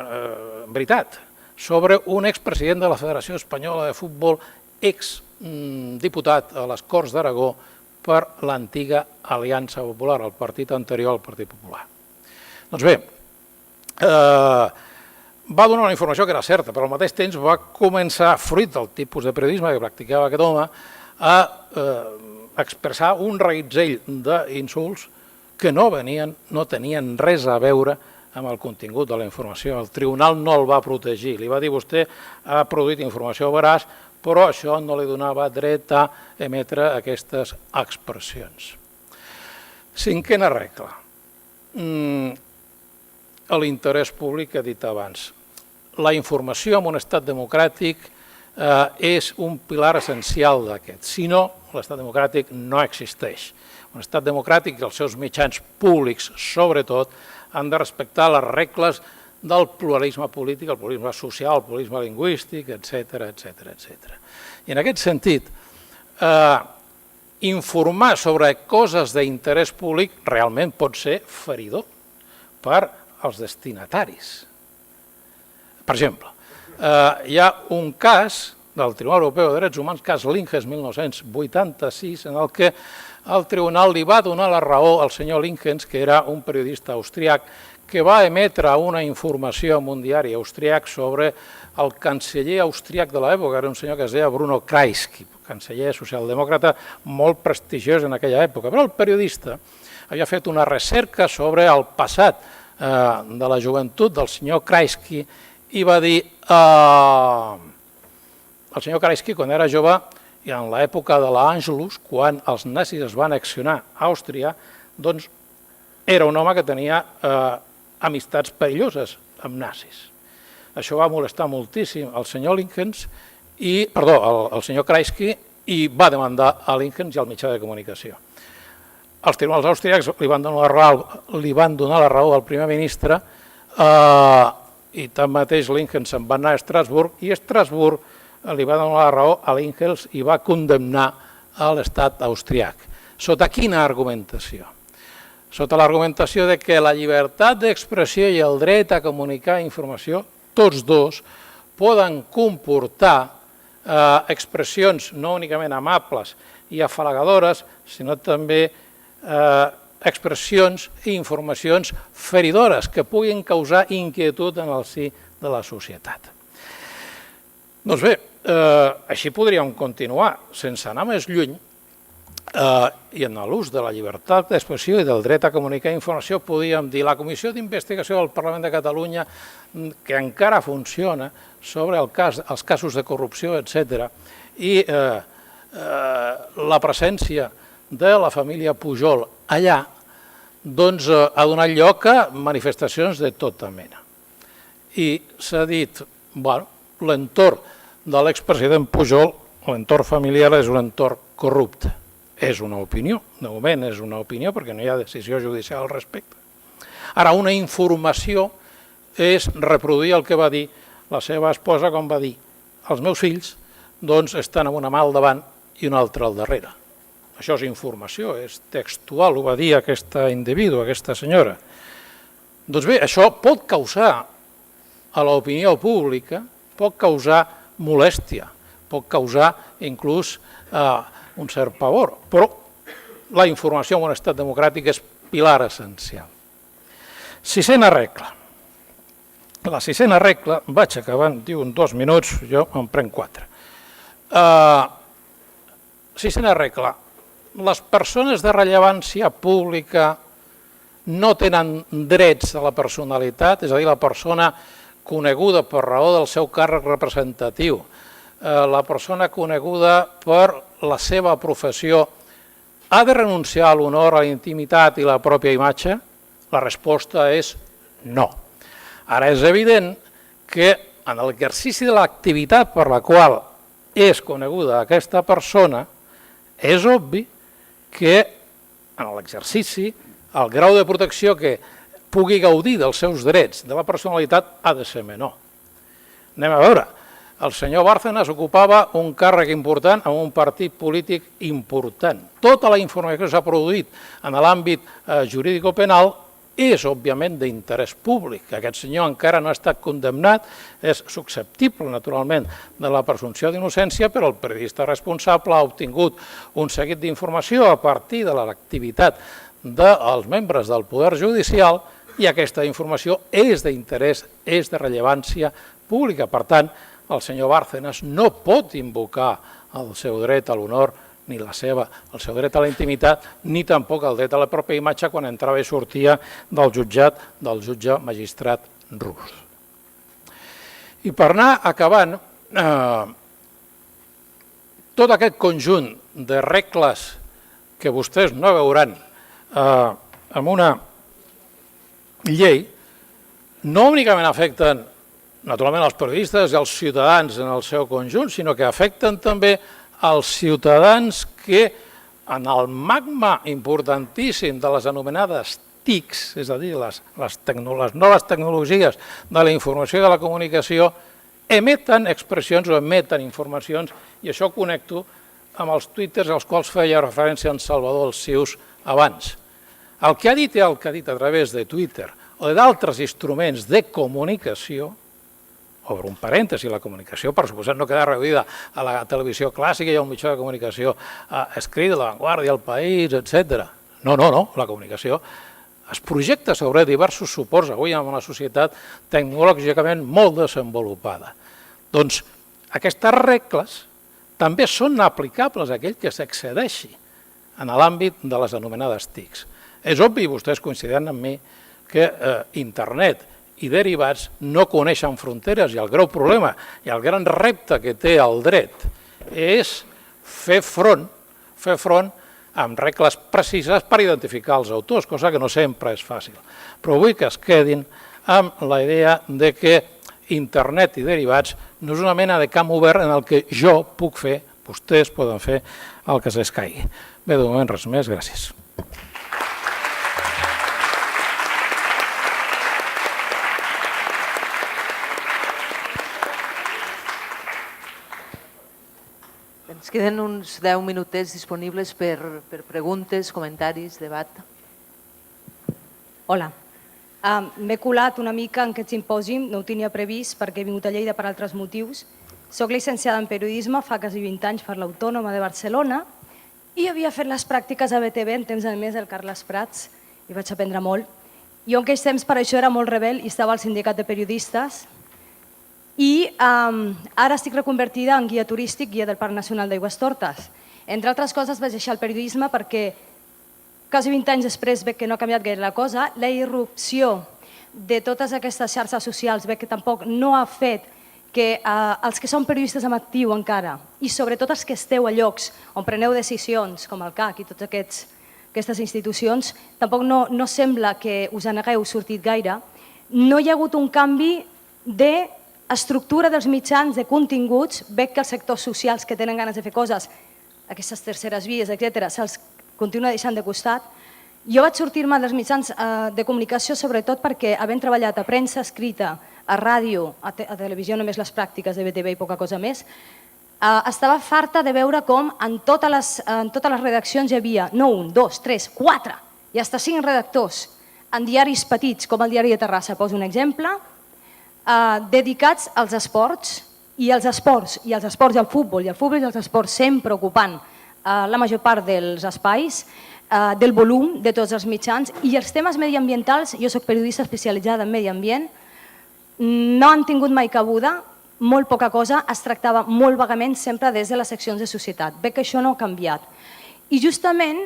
veritat sobre un expresident de la Federació Espanyola de Futbol, exdiputat a les Corts d'Aragó per l'antiga Aliança Popular, el partit anterior al Partit Popular. Doncs bé, va donar una informació que era certa, però al mateix temps va començar, fruit del tipus de periodisme que practicava aquest home, a expressar un reguitzell d'insults que no tenien res a veure amb el contingut de la informació. El tribunal no el va protegir. Li va dir, vostè ha produït informació veraç, però això no li donava dret a emetre aquestes expressions. Cinquena regla. L'interès públic que he dit abans. La informació en un estat democràtic és un pilar essencial d'aquest. Si no, l'estat democràtic no existeix. Un estat democràtic i els seus mitjans públics, sobretot, han de respectar les regles del pluralisme polític, el pluralisme social, el pluralisme lingüístic, etc. I en aquest sentit, informar sobre coses d'interès públic realment pot ser feridor per als destinataris. Per exemple, hi ha un cas del Tribunal Europeu de Drets Humans, cas Linges 1986, en el que el tribunal li va donar la raó al senyor Linges, que era un periodista austríac, que va emetre una informació en un diari austríac sobre el canceller austríac de l'època, era un senyor que es deia Bruno Kreisky, canceller socialdemòcrata molt prestigiós en aquella època. Però el periodista havia fet una recerca sobre el passat de la joventut del senyor Kreisky i va dir el senyor Kreisky, quan era jove, i en l'època de l'Angelus, quan els nazis es van accionar a Àustria, doncs era un home que tenia amistats perilloses amb nazis. Això va molestar moltíssim el senyor Lingens, el senyor Kreisky, i va demandar a Lingens i al mitjà de comunicació. Els tribunals austríacs li van donar la raó al primer ministre i tanmateix Lingens se'n va anar a Estrasburg i Estrasburg li va donar la raó a Lingens i va condemnar a l'estat austríac. Sota quina argumentació? Sota l'argumentació de que la llibertat d'expressió i el dret a comunicar informació, tots dos, poden comportar expressions no únicament amables i afalagadores, sinó també expressions i informacions feridores que puguin causar inquietud en el si de la societat. Doncs bé, així podríem continuar, sense anar més lluny, i en l'ús de la llibertat d'expressió i del dret a comunicar informació podríem dir la Comissió d'Investigació del Parlament de Catalunya, que encara funciona sobre els casos de corrupció, etc. I la presència de la família Pujol allà doncs, ha donat lloc a manifestacions de tota mena. I s'ha dit, bueno, l'entorn de l'expresident Pujol, l'entorn familiar és un entorn corrupte. És una opinió, de moment és una opinió perquè no hi ha decisió judicial al respecte. Ara, una informació és reproduir el que va dir la seva esposa quan va dir els meus fills doncs estan amb una mà al davant i una altra al darrere. Això és informació, és textual, ho va dir aquesta individu, aquesta senyora. Doncs bé, això pot causar a l'opinió pública, pot causar molèstia, pot causar inclús un cert pavor, però la informació en un estat democràtic és pilar essencial. Sisena regla. La sisena regla, vaig acabant, diu en 2 minuts, jo en prenc 4. Sisena regla. Les persones de rellevància pública no tenen drets a la personalitat, és a dir, la persona coneguda per raó del seu càrrec representatiu, la persona coneguda per la seva professió, ha de renunciar a l'honor, a la intimitat i la pròpia imatge? La resposta és no. Ara és evident que en l'exercici de l'activitat per la qual és coneguda aquesta persona, és obvi que en l'exercici el grau de protecció que pugui gaudir dels seus drets de la personalitat ha de ser menor. Anem a veure, el senyor Bárcenas ocupava un càrrec important en un partit polític important. Tota la informació que s'ha produït en l'àmbit jurídico-penal és, òbviament, d'interès públic. Aquest senyor encara no ha estat condemnat, és susceptible, naturalment, de la presumpció d'innocència, però el periodista responsable ha obtingut un seguit d'informació a partir de l'activitat dels membres del Poder Judicial i aquesta informació és d'interès, és de rellevància pública. Per tant, el senyor Bárcenas no pot invocar el seu dret a l'honor ni el seu dret a la intimitat, ni tampoc el dret a la pròpia imatge quan entrava i sortia del jutjat del jutge magistrat rus. I per anar acabant, tot aquest conjunt de regles que vostès no veuran en una llei no únicament afecten naturalment els periodistes i els ciutadans en el seu conjunt, sinó que afecten també els ciutadans que en el magma importantíssim de les anomenades TICs, és a dir, les noves tecnologies de la informació i de la comunicació, emeten expressions o emeten informacions, i això ho connecto amb els twitters als quals feia referència en Salvador Alsius abans. El que ha dit a través de Twitter o d'altres instruments de comunicació, obre un parèntesi, la comunicació, per suposat, no queda reduïda a la televisió clàssica i a un mitjà de comunicació escrit, La Vanguardia, El País, etc. No, la comunicació es projecta sobre diversos suports avui en una societat tecnològicament molt desenvolupada. Doncs aquestes regles també són aplicables a aquell que s'excedeixi en l'àmbit de les anomenades TICs. És obvi, vostès coincidiran amb mi, que internet i derivats no coneixen fronteres i el greu problema i el gran repte que té el dret és fer front amb regles precises per identificar els autors, cosa que no sempre és fàcil. Però vull que es quedin amb la idea de que internet i derivats no és una mena de camp obert en el que jo puc fer, vostès poden fer el que s'escaigui. Bé, de moment res més, gràcies. Ens queden uns 10 minutets disponibles per preguntes, comentaris, debat. Hola. M'he colat una mica en aquest simpòsium, no ho tenia previst perquè he vingut a Lleida per altres motius. Soc llicenciada en periodisme, fa quasi 20 anys per l'Autònoma de Barcelona i havia fet les pràctiques a BTV en temps a més del Carles Prats i vaig aprendre molt. Jo en aquells temps per això era molt rebel i estava al sindicat de periodistes i ara estic reconvertida en guia turístic, guia del Parc Nacional d'Aigüestortes. Entre altres coses vaig deixar el periodisme perquè quasi 20 anys després veig que no ha canviat gaire la cosa, la irrupció de totes aquestes xarxes socials veig que tampoc no ha fet que els que són periodistes en actiu encara i sobretot els que esteu a llocs on preneu decisions com el CAC i totes aquestes institucions, tampoc no sembla que us n'hagueu sortit gaire. No hi ha hagut un canvi d'estructura dels mitjans, de continguts. Veig que els sectors socials que tenen ganes de fer coses, aquestes terceres vies, etc., se'ls continua deixant de costat. Jo vaig sortir-me dels mitjans de comunicació sobretot perquè, havent treballat a premsa escrita, a ràdio, a televisió només les pràctiques de BTV i poca cosa més, estava farta de veure com en totes les redaccions hi havia no un, dos, tres, quatre i fins a 5 redactors en diaris petits, com el Diari de Terrassa, poso un exemple, dedicats als esports i al futbol, i els esports sempre ocupant la major part dels espais, del volum de tots els mitjans, i els temes mediambientals, jo soc periodista especialitzada en medi ambient, no han tingut mai cabuda, molt poca cosa, es tractava molt vagament sempre des de les seccions de societat. Veig que això no ha canviat. I justament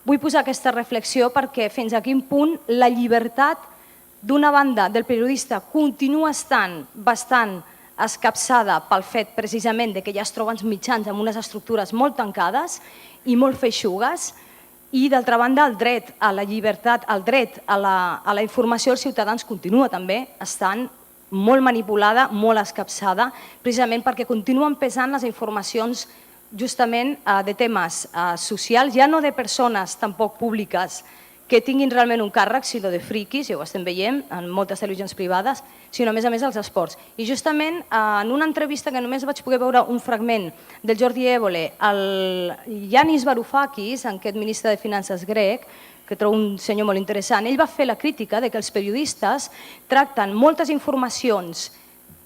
vull posar aquesta reflexió perquè fins a quin punt la llibertat d'una banda del periodista continua estant bastant escapçada pel fet precisament que ja es troben els mitjans amb unes estructures molt tancades i molt feixugues, i d'altra banda el dret a la llibertat, el dret a la informació dels ciutadans continua també estant molt manipulada, molt escapçada, precisament perquè continuen pesant les informacions justament de temes socials, ja no de persones tampoc públiques que tinguin realment un càrrec, sinó de friquis, ja ho estem veient en moltes televisions privades, sinó a més els esports. I justament en una entrevista que només vaig poder veure un fragment del Jordi Évole, el Yanis Varoufakis, aquest ministre de Finances grec, que trobo un senyor molt interessant, ell va fer la crítica que els periodistes tracten moltes informacions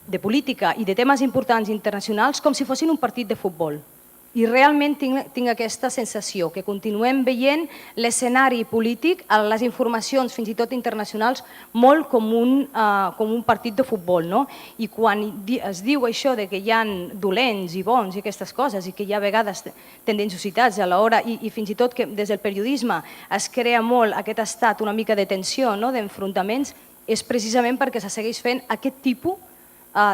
de política i de temes importants internacionals com si fossin un partit de futbol. I realment tinc aquesta sensació, que continuem veient l'escenari polític, les informacions fins i tot internacionals, molt com un partit de futbol. I quan es diu això que hi ha dolents i bons i aquestes coses, i que hi ha a vegades tendenciositats a l'hora, i fins i tot que des del periodisme es crea molt aquest estat una mica de tensió, d'enfrontaments, és precisament perquè se segueix fent aquest tipus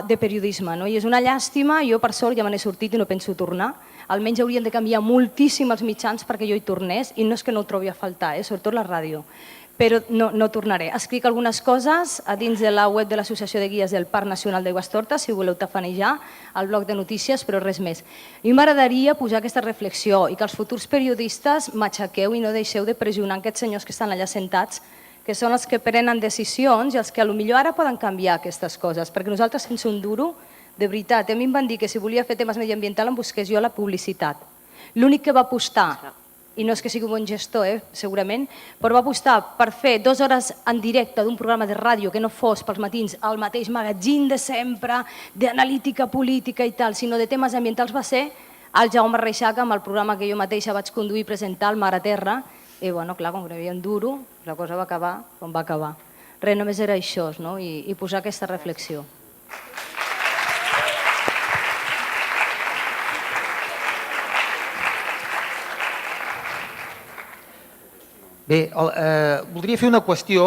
de periodisme. I és una llàstima, jo per sort ja me n'he sortit i no penso tornar, almenys haurien de canviar moltíssim els mitjans perquè jo hi tornés, i no és que no ho trobi a faltar, sobretot la ràdio, però no tornaré. Escric algunes coses a dins de la web de l'Associació de Guies del Parc Nacional d'Aigüestortes, si voleu tafanejar, al bloc de notícies, però res més. A mi m'agradaria posar aquesta reflexió i que els futurs periodistes m'aixequeu i no deixeu de pressionar aquests senyors que estan allà sentats, que són els que prenen decisions i els que potser ara poden canviar aquestes coses, perquè nosaltres sense un duro, de veritat, a mi em van dir que si volia fer temes mediambientals em busqués jo la publicitat. L'únic que va apostar, i no és que sigui un bon gestor, segurament, però va apostar per fer 2 hores en directe d'un programa de ràdio que no fos pels matins el mateix magazín de sempre, d'analítica política i tal, sinó de temes ambientals, va ser el Jaume Reixac amb el programa que jo mateixa vaig conduir i presentar, el Mar a Terra, i clar, com que hi havia un duro, la cosa va acabar com va acabar. Res, només era això, i posar aquesta reflexió. Bé, voldria fer una qüestió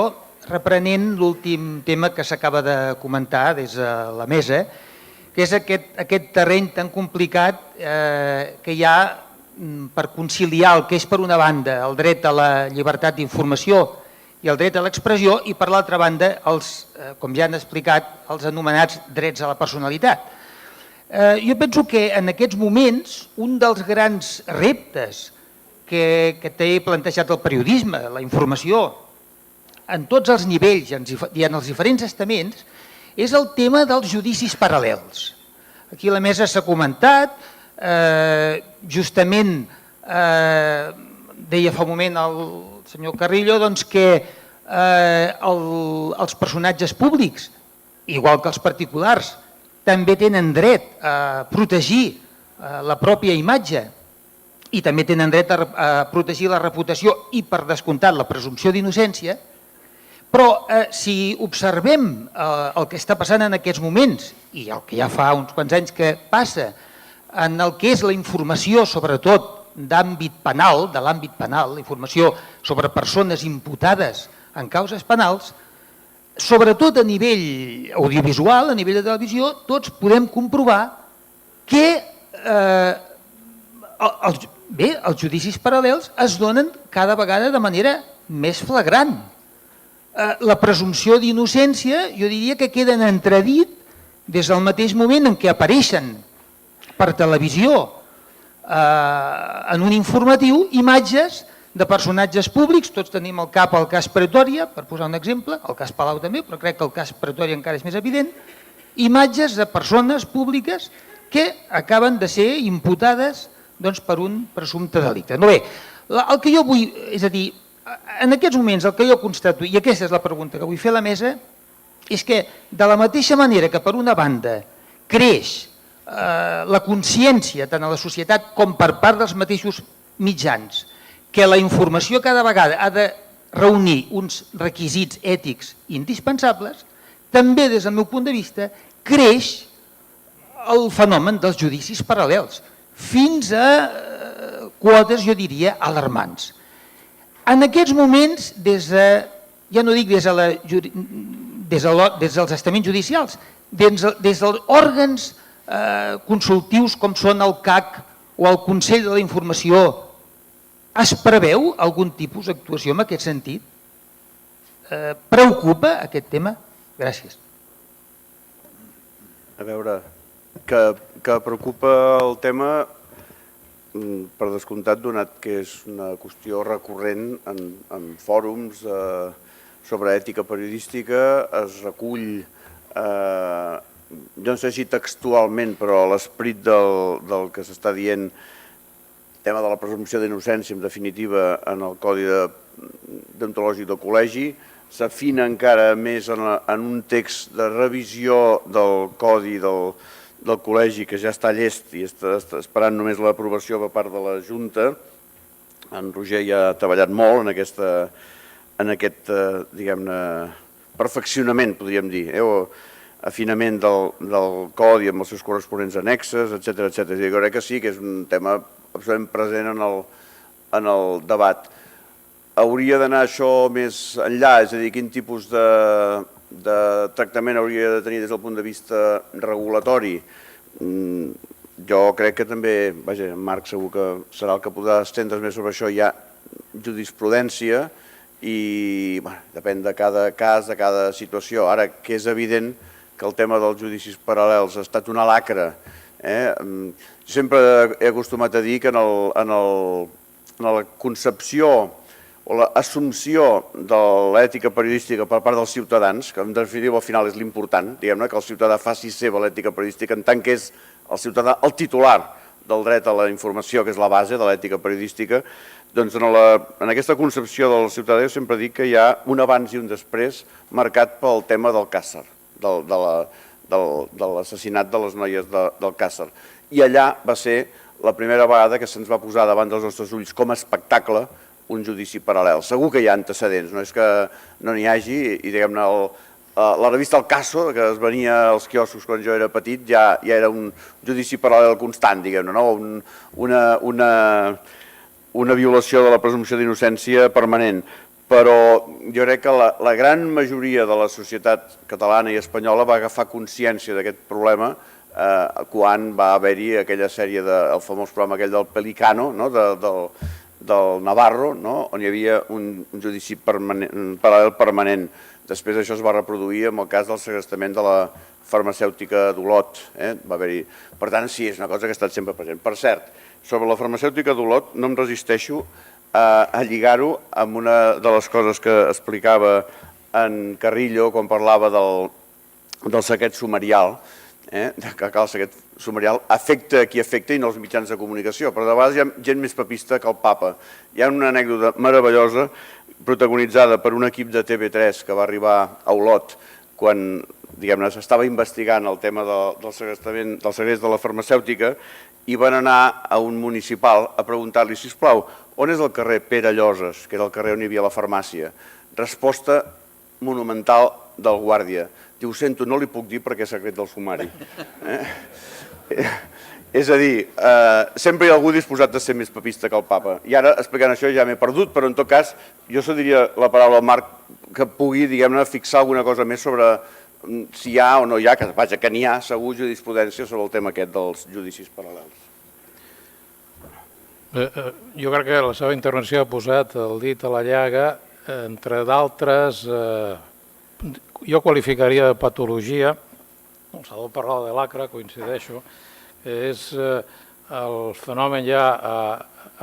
reprenent l'últim tema que s'acaba de comentar des de la mesa, que que és aquest terreny tan complicat que hi ha per conciliar el que és per una banda el dret a la llibertat d'informació i el dret a l'expressió i per l'altra banda, com ja han explicat, els anomenats drets a la personalitat. Jo penso que en aquests moments un dels grans reptes que té plantejat el periodisme, la informació, en tots els nivells i en els diferents estaments, és el tema dels judicis paral·lels. Aquí a la mesa s'ha comentat, justament deia fa un moment el senyor Carrillo que els personatges públics, igual que els particulars, també tenen dret a protegir la pròpia imatge i també tenen dret a protegir la reputació i, per descomptat, la presumpció d'innocència, però si observem el que està passant en aquests moments i el que ja fa uns quants anys que passa en el que és la informació, sobretot d'àmbit penal, de l'àmbit penal, la informació sobre persones imputades en causes penals, sobretot a nivell audiovisual, a nivell de televisió, tots podem comprovar que els judicis paral·lels es donen cada vegada de manera més flagrant. La presumpció d'innocència, jo diria que queda en entredit des del mateix moment en què apareixen per televisió en un informatiu imatges de personatges públics, tots tenim al cap el cas Pretòria, per posar un exemple, el cas Palau també, però crec que el cas Pretòria encara és més evident, imatges de persones públiques que acaben de ser imputades per un presumpte delicte. Bé, el que jo vull, és a dir, en aquests moments el que jo constato, i aquesta és la pregunta que vull fer a la mesa, és que de la mateixa manera que per una banda creix la consciència tant a la societat com per part dels mateixos mitjans que la informació cada vegada ha de reunir uns requisits ètics indispensables, també des del meu punt de vista creix el fenomen dels judicis paral·lels fins a quotes, jo diria, alarmants. En aquests moments, ja no dic des dels estaments judicials, des dels òrgans consultius com són el CAC o el Consell de la Informació, es preveu algun tipus d'actuació en aquest sentit? Preocupa aquest tema? Gràcies. A veure, que preocupa el tema, per descomptat, donat que és una qüestió recurrent en fòrums sobre ètica periodística, es recull, jo no sé si textualment, però l'esperit del que s'està dient, el tema de la presumpció d'innocència, en definitiva, en el Codi deontològic del Col·legi, s'afina encara més en un text de revisió del Codi del Col·legi que ja està llest i està esperant només l'aprovació per part de la Junta. En Roger ja ha treballat molt en aquest, diguem-ne, perfeccionament, podríem dir, afinament del Codi amb els seus corresponents annexes, etcètera. Jo crec que sí, que és un tema absolutament present en el debat. Hauria d'anar això més enllà, és a dir, quin tipus de tractament hauria de tenir des del punt de vista regulatori. Jo crec que també, vaja, Marc segur que serà el que podrà estendre's més sobre això, hi ha jurisprudència i depèn de cada cas, de cada situació. Ara, que és evident que el tema dels judicis paral·lels ha estat una lacra. Jo sempre he acostumat a dir que en la concepció o l'assumpció de l'ètica periodística per part dels ciutadans, que en definitiva al final és l'important, diguem-ne, que el ciutadà faci seva l'ètica periodística en tant que és el ciutadà el titular del dret a la informació, que és la base de l'ètica periodística, doncs en aquesta concepció del ciutadà jo sempre dic que hi ha un abans i un després marcat pel tema del Càcer, de l'assassinat de les noies del Càcer. I allà va ser la primera vegada que se'ns va posar davant dels nostres ulls com a espectacle un judici paral·lel. Segur que hi ha antecedents, no és que no n'hi hagi, i diguem-ne, la revista El Caso, que es venia als quioscos quan jo era petit, ja era un judici paral·lel constant, diguem-ne, una violació de la presumpció d'innocència permanent. Però jo crec que la gran majoria de la societat catalana i espanyola va agafar consciència d'aquest problema quan va haver-hi aquella sèrie, el famós programa aquell del Pelicano, del Navarro, on hi havia un judici paral·lel permanent. Després això es va reproduir amb el cas del segrestament de la farmacèutica d'Olot. Per tant, sí, és una cosa que ha estat sempre present. Per cert, sobre la farmacèutica d'Olot no em resisteixo a lligar-ho amb una de les coses que explicava en Carrillo quan parlava del saqueig sumarial, que el saqueig sumarial afecta a qui afecta i no els mitjans de comunicació, però de vegades hi ha gent més papista que el papa. Hi ha una anècdota meravellosa protagonitzada per un equip de TV3 que va arribar a Olot quan s'estava investigant el tema del segrest de la farmacèutica i van anar a un municipal a preguntar-li, sisplau, on és el carrer Pere Lloses, que era el carrer on hi havia la farmàcia? Resposta monumental del guàrdia. Diu, sento, no li puc dir perquè és secret del sumari. És a dir, sempre hi ha algú disposat de ser més papista que el papa. I ara, explicant això, ja m'he perdut, però en tot cas, jo cediria la paraula al Marc que pugui, diguem-ne, fixar alguna cosa més sobre si hi ha o no hi ha, que vaja, que n'hi ha segur jurisprudència sobre el tema aquest dels judicis paral·lels. Jo crec que la seva intervenció ha posat el dit a la llaga, entre d'altres, jo qualificaria de patologia, el Salvador parlava de l'acre, coincideixo, és el fenomen ja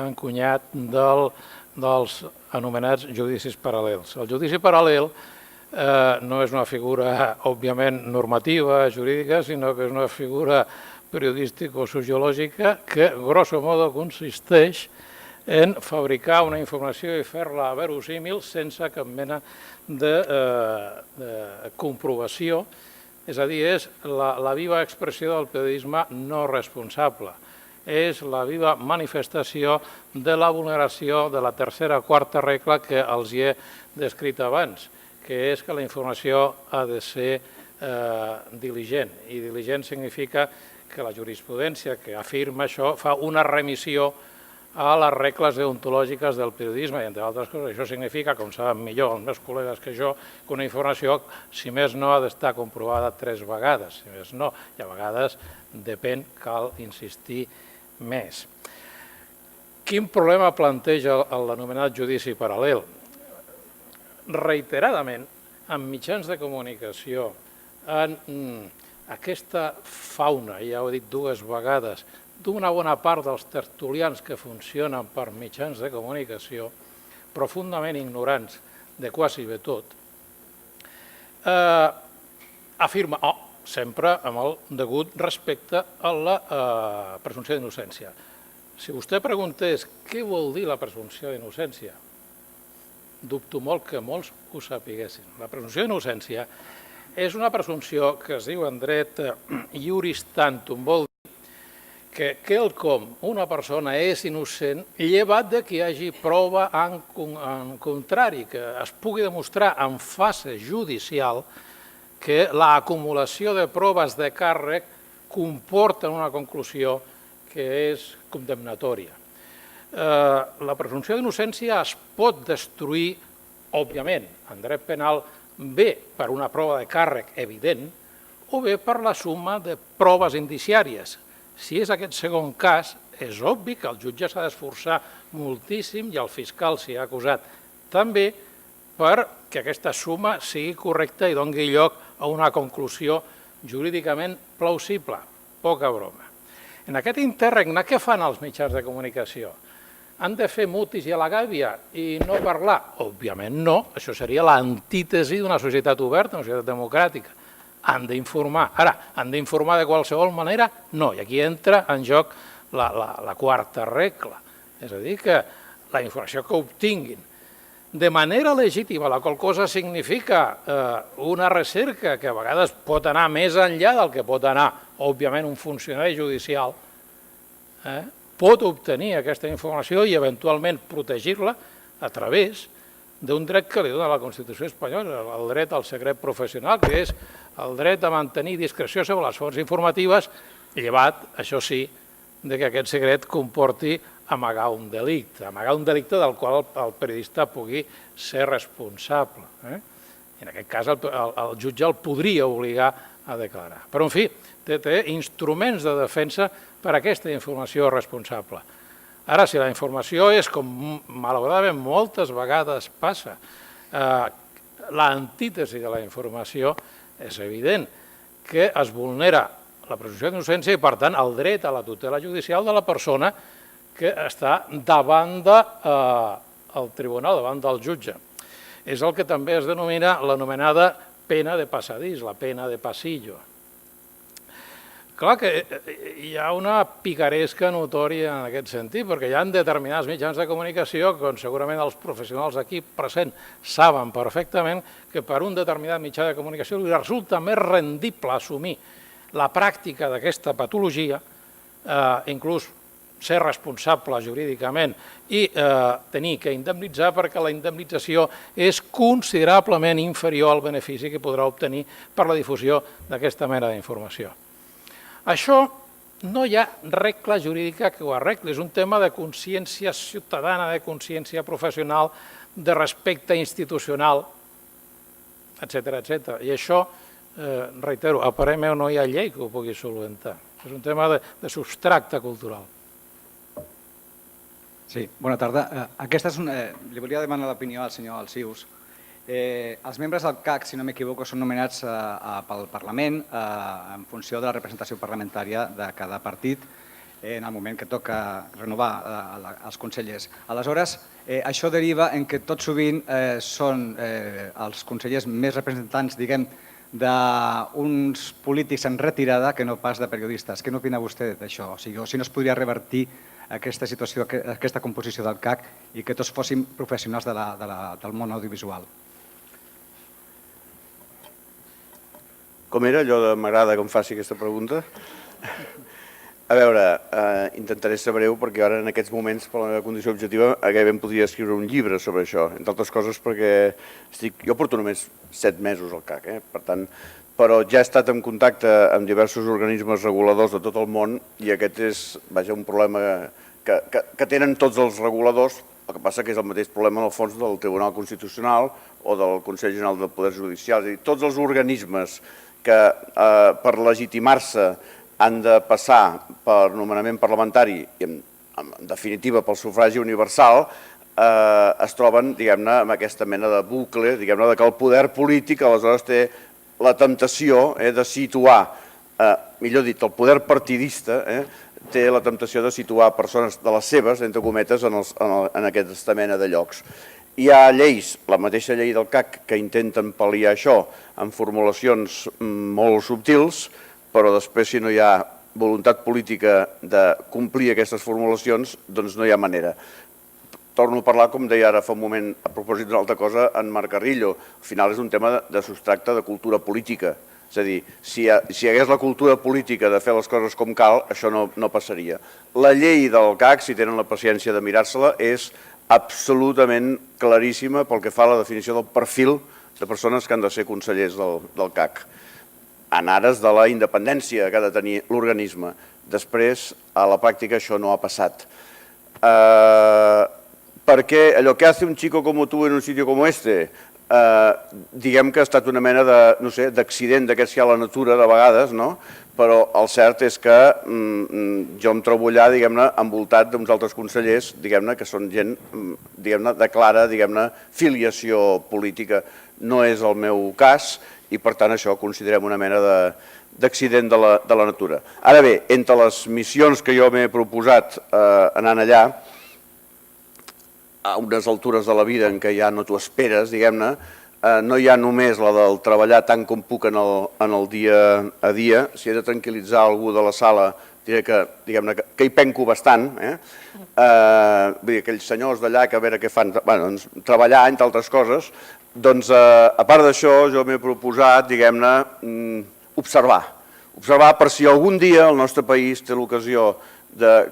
encunyat dels anomenats judicis paral·lels. El judici paral·lel no és una figura, òbviament, normativa, jurídica, sinó que és una figura periodística o sociològica que, grosso modo, consisteix en fabricar una informació i fer-la verosímil sense cap mena de comprovació. És a dir, és la viva expressió del periodisme no responsable. És la viva manifestació de la vulneració de la tercera o quarta regla que els he descrit abans, que és que la informació ha de ser diligent. I diligent significa que la jurisprudència que afirma això fa una remissió a les regles deontològiques del periodisme i, entre altres coses, això significa, com saben millor els meus col·legues que jo, que una informació, si més no, ha d'estar comprovada 3 vegades, si més no, i a vegades depèn, cal insistir més. Quin problema planteja l'anomenat judici paral·lel? Reiteradament, en mitjans de comunicació, en aquesta fauna, ja ho he dit 2 vegades, d'una bona part dels tertulians que funcionen per mitjans de comunicació, profundament ignorants de quasi bé tot, afirma, sempre amb el degut respecte a la presumpció d'innocència. Si vostè preguntés què vol dir la presumpció d'innocència, dubto molt que molts ho sapiguessin. La presumpció d'innocència és una presumpció que es diu en dret iuris tantum, vol dir que quelcom una persona és innocent llevat de que hi hagi prova en contrari, que es pugui demostrar en fase judicial que l'acumulació de proves de càrrec comporta una conclusió que és condemnatòria. La presumpció d'innocència es pot destruir, òbviament, en dret penal, bé per una prova de càrrec evident o bé per la suma de proves indiciàries. Si és aquest segon cas, és obvi que el jutge s'ha d'esforçar moltíssim i el fiscal s'hi ha acusat també perquè aquesta suma sigui correcta i doni lloc a una conclusió jurídicament plausible. Poca broma. En aquest interregne, què fan els mitjans de comunicació? Han de fer mutis i a la gàbia i no parlar? Òbviament no, això seria l'antítesi d'una societat oberta, una societat democràtica. Han d'informar. Ara, han d'informar de qualsevol manera? No, i aquí entra en joc la quarta regla. És a dir, que la informació que obtinguin de manera legítima, la qual cosa significa una recerca que a vegades pot anar més enllà del que pot anar, òbviament, un funcionari judicial, pot obtenir aquesta informació i eventualment protegir-la a través d'un dret que li dona la Constitució espanyola, el dret al secret professional, que és el dret a mantenir discreció sobre les fonts informatives, llevat, això sí, que aquest secret comporti amagar un delicte del qual el periodista pugui ser responsable. En aquest cas, el jutge el podria obligar a declarar. Però, en fi, té instruments de defensa per a aquesta informació responsable. Ara, si la informació és, com malauradament moltes vegades passa, l'antítesi de la informació, és evident que es vulnera la presumpció d'innocència i, per tant, el dret a la tutela judicial de la persona que està davant del tribunal, davant del jutge. És el que també es denomina l'anomenada pena de passadís, la pena de pasillo. Clar que hi ha una picaresca notòria en aquest sentit, perquè hi ha determinats mitjans de comunicació, com segurament els professionals aquí presents saben perfectament, que per un determinat mitjà de comunicació li resulta més rendible assumir la pràctica d'aquesta patologia, inclús ser responsable jurídicament i tenir que indemnitzar, perquè la indemnització és considerablement inferior al benefici que podrà obtenir per la difusió d'aquesta mena d'informació. Això no hi ha regla jurídica que ho arregli, és un tema de consciència ciutadana, de consciència professional, de respecte institucional, etc. I això, reitero, a parer meu no hi ha llei que ho pugui solventar. És un tema de substracte cultural. Sí, bona tarda. Li volia demanar l'opinió al senyor Alsius. Els membres del CAC, si no m'equivoco, són nomenats pel Parlament en funció de la representació parlamentària de cada partit en el moment que toca renovar els consellers. Aleshores, això deriva en que tot sovint són els consellers més representants, diguem, d'uns polítics en retirada que no pas de periodistes. Què n'opina vostè d'això? O sigui, si no es podria revertir aquesta situació, aquesta composició del CAC i que tots fóssim professionals del món audiovisual. Com era allò de m'agrada que em faci aquesta pregunta? A veure, intentaré ser breu perquè ara en aquests moments, per la meva condició objectiva, gairebé podria escriure un llibre sobre això, entre altres coses perquè jo porto només 7 mesos al CAC, per tant, però ja he estat en contacte amb diversos organismes reguladors de tot el món i aquest és, un problema que tenen tots els reguladors, el que passa que és el mateix problema en el fons del Tribunal Constitucional o del Consell General del Poder Judicial, és a dir, tots els organismes que per legitimar-se han de passar per nomenament parlamentari i en definitiva pel sufragi universal, es troben, diguem-ne, amb aquesta mena de bucle, diguem-ne, que el poder polític aleshores té la temptació de situar, millor dit, el poder partidista té la temptació de situar persones de les seves, entre cometes, en aquesta mena de llocs. Hi ha lleis, la mateixa llei del CAC, que intenten pal·liar això amb formulacions molt subtils, però després si no hi ha voluntat política de complir aquestes formulacions, doncs no hi ha manera. Torno a parlar, com deia ara fa un moment, a propòsit d'una altra cosa, en Marc Carrillo. Al final és un tema de substracte de cultura política. És a dir, si hi hagués la cultura política de fer les coses com cal, això no passaria. La llei del CAC, si tenen la paciència de mirar-se-la, és absolutament claríssima pel que fa a la definició del perfil de persones que han de ser consellers del CAC, en ares de la independència que ha de tenir l'organisme. Després, a la pràctica, això no ha passat. Perquè allò que hace un chico como tú en un sitio como este, diguem que ha estat una mena d'accident d'aquests que hi ha a la natura de vegades, però el cert és que jo em trobo allà, diguem-ne, envoltat d'uns altres consellers, diguem-ne, que són gent, diguem-ne, de clara, diguem-ne, filiació política. No és el meu cas i, per tant, això ho considerem una mena d'accident de la natura. Ara bé, entre les missions que jo m'he proposat anant allà, a unes altures de la vida en què ja no t'ho esperes, diguem-ne, no hi ha només la del treballar tant com puc en el dia a dia. Si he de tranquil·litzar algú de la sala, diré que hi penco bastant. Vull dir, aquells senyors d'allà que a veure què fan, treballar, entre altres coses. Doncs, a part d'això, jo m'he proposat, diguem-ne, observar. Observar per si algun dia el nostre país té l'ocasió de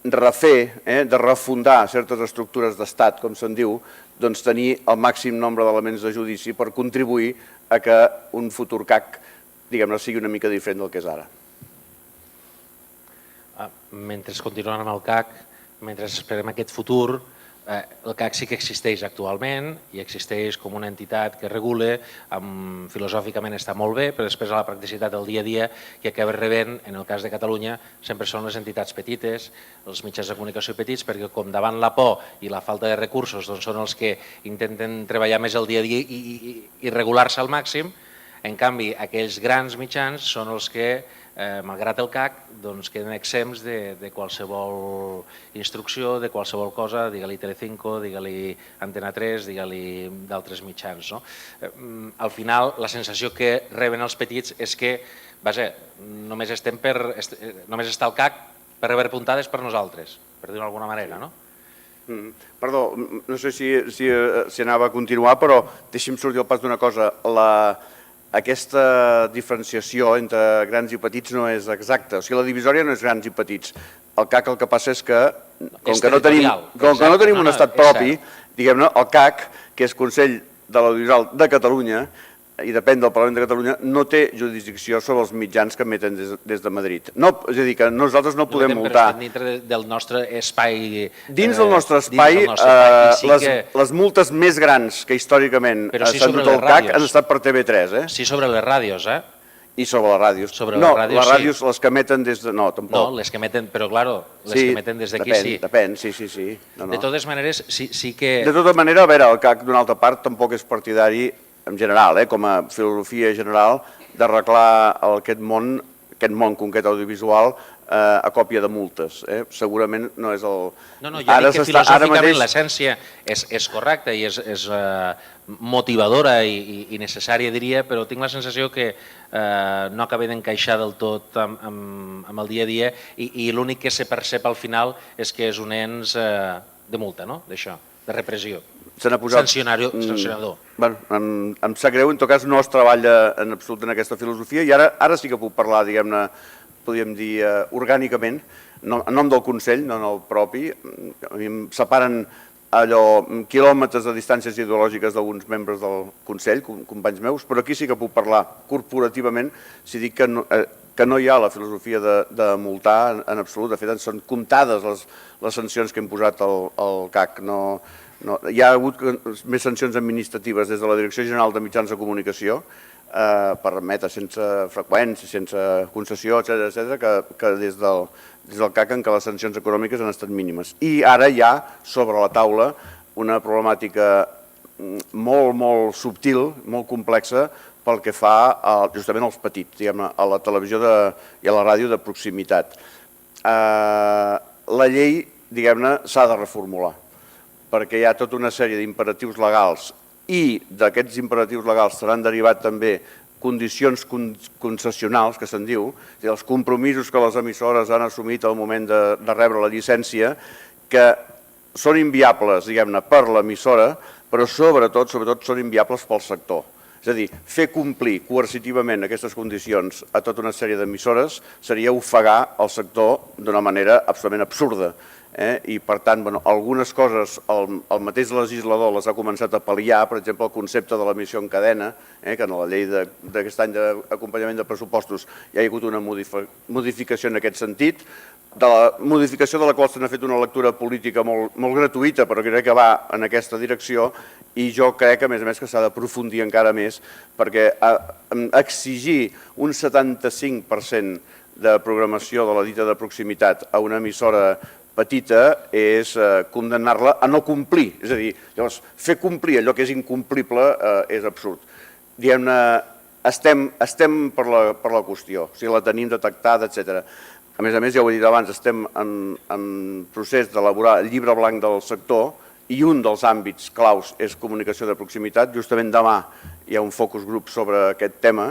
refer, de refundar certes estructures d'estat, com se'n diu, doncs tenir el màxim nombre d'elements de judici per contribuir a que un futur CAC, diguem-ne, sigui una mica diferent del que és ara. Mentre continuem amb el CAC, mentre esperem aquest futur, el CAC sí que existeix actualment i existeix com una entitat que regula, filosòficament està molt bé, però després a la practicitat del dia a dia i acaba rebent, en el cas de Catalunya, sempre són les entitats petites, els mitjans de comunicació petits, perquè com davant la por i la falta de recursos són els que intenten treballar més el dia a dia i regular-se al màxim, en canvi aquells grans mitjans són els que malgrat el CAC, queden exempts de qualsevol instrucció, de qualsevol cosa, digue-li Telecinco, digue-li Antena 3, digue-li d'altres mitjans. Al final, la sensació que reben els petits és que només està el CAC per rebre puntades per nosaltres, per dir-ho d'alguna manera, no? Perdó, no sé si anava a continuar, però deixi'm sortir al pas d'una cosa. Aquesta diferenciació entre grans i petits no és exacta. O sigui, la divisòria no és grans i petits. El CAC el que passa és que, com que no tenim un estat propi, diguem-ne, el CAC, que és Consell de l'Audiovisual de Catalunya, i depèn del Parlament de Catalunya, no té jurisdicció sobre els mitjans que emeten des de Madrid. És a dir, que nosaltres no podem multar. Dintre del nostre espai... Dins del nostre espai, les multes més grans que històricament s'han dut al CAC han estat per TV3. Sí, sobre les ràdios, eh? I sobre les ràdios. No, les ràdios, les que emeten des de... No, tampoc. No, les que emeten, però claro, les que emeten des d'aquí sí. Depèn, sí. De totes maneres, sí que... De tota manera, a veure, el CAC d'una altra part tampoc és partidari en general, com a filosofia general, d'arreglar aquest món concret audiovisual a còpia de multes. Segurament no és el... No, jo dic que filosòficament l'essència és correcta i és motivadora i necessària, diria, però tinc la sensació que no acaba d'encaixar del tot amb el dia a dia i l'únic que se percep al final és que és un ens de multa, no?, d'això, de repressió. Sancionador. Em sap greu, en tot cas no es treballa en absolut en aquesta filosofia i ara sí que puc parlar, diguem-ne, podríem dir, orgànicament, en nom del Consell, no en el propi. A mi em separen quilòmetres de distàncies ideològiques d'alguns membres del Consell, companys meus, però aquí sí que puc parlar corporativament si dic que no hi ha la filosofia de multar en absolut. De fet, són comptades les sancions que hem posat al CAC. Hi ha hagut més sancions administratives des de la Direcció General de Mitjans de Comunicació per emetre sense freqüència, sense concessió, etc., que des del CAC en què les sancions econòmiques han estat mínimes. I ara hi ha sobre la taula una problemàtica molt, molt subtil, molt complexa, pel que fa justament als petits, a la televisió i a la ràdio de proximitat. La llei, diguem-ne, s'ha de reformular, perquè hi ha tota una sèrie d'imperatius legals i d'aquests imperatius legals seran derivat també condicions concessionals, que se'n diu, els compromisos que les emissores han assumit al moment de rebre la llicència, que són inviables, diguem-ne, per l'emissora, però sobretot són inviables pel sector. És a dir, fer complir coercitivament aquestes condicions a tota una sèrie d'emissores seria ofegar el sector d'una manera absolutament absurda. I, per tant, algunes coses el mateix legislador les ha començat a pal·liar, per exemple, el concepte de l'emissió en cadena, que en la llei d'aquest any d'acompanyament de pressupostos hi ha hagut una modificació en aquest sentit, de la modificació de la qual se n'ha fet una lectura política molt gratuïta, però crec que va en aquesta direcció, i jo crec, a més que s'ha d'aprofundir encara més, perquè exigir un 75% de programació de la dita de proximitat a una emissora petita és condemnar-la a no complir. És a dir, llavors, fer complir allò que és incomplible és absurd. Diguem-ne, estem per la qüestió, o sigui, la tenim detectada, etc. A més, ja ho he dit abans, estem en procés d'elaborar el llibre blanc del sector i un dels àmbits claus és comunicació de proximitat. Justament demà hi ha un focus group sobre aquest tema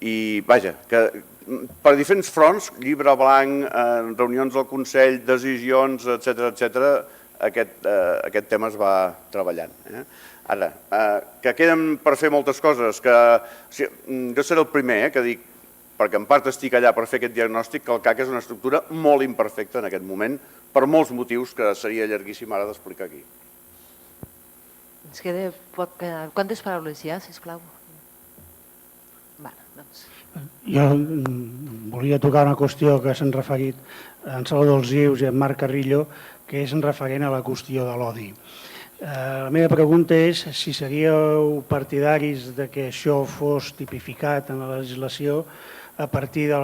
i, vaja, que per diferents fronts, llibre blanc, reunions del Consell, decisions, etc., aquest tema es va treballant. Ara, que queden per fer moltes coses, que jo seré el primer que dic, perquè en part estic allà per fer aquest diagnòstic, que el CAC és una estructura molt imperfecta en aquest moment, per molts motius que seria llarguíssim ara d'explicar aquí. Ens queda poc... Quantes paraules hi ha, sisplau? Jo volia tocar una qüestió que s'han referit en Salvador Alsius i en Marc Carrillo, que és en referent a la qüestió de l'odi. La meva pregunta és si seríeu partidaris de que això fos tipificat en la legislació a partir de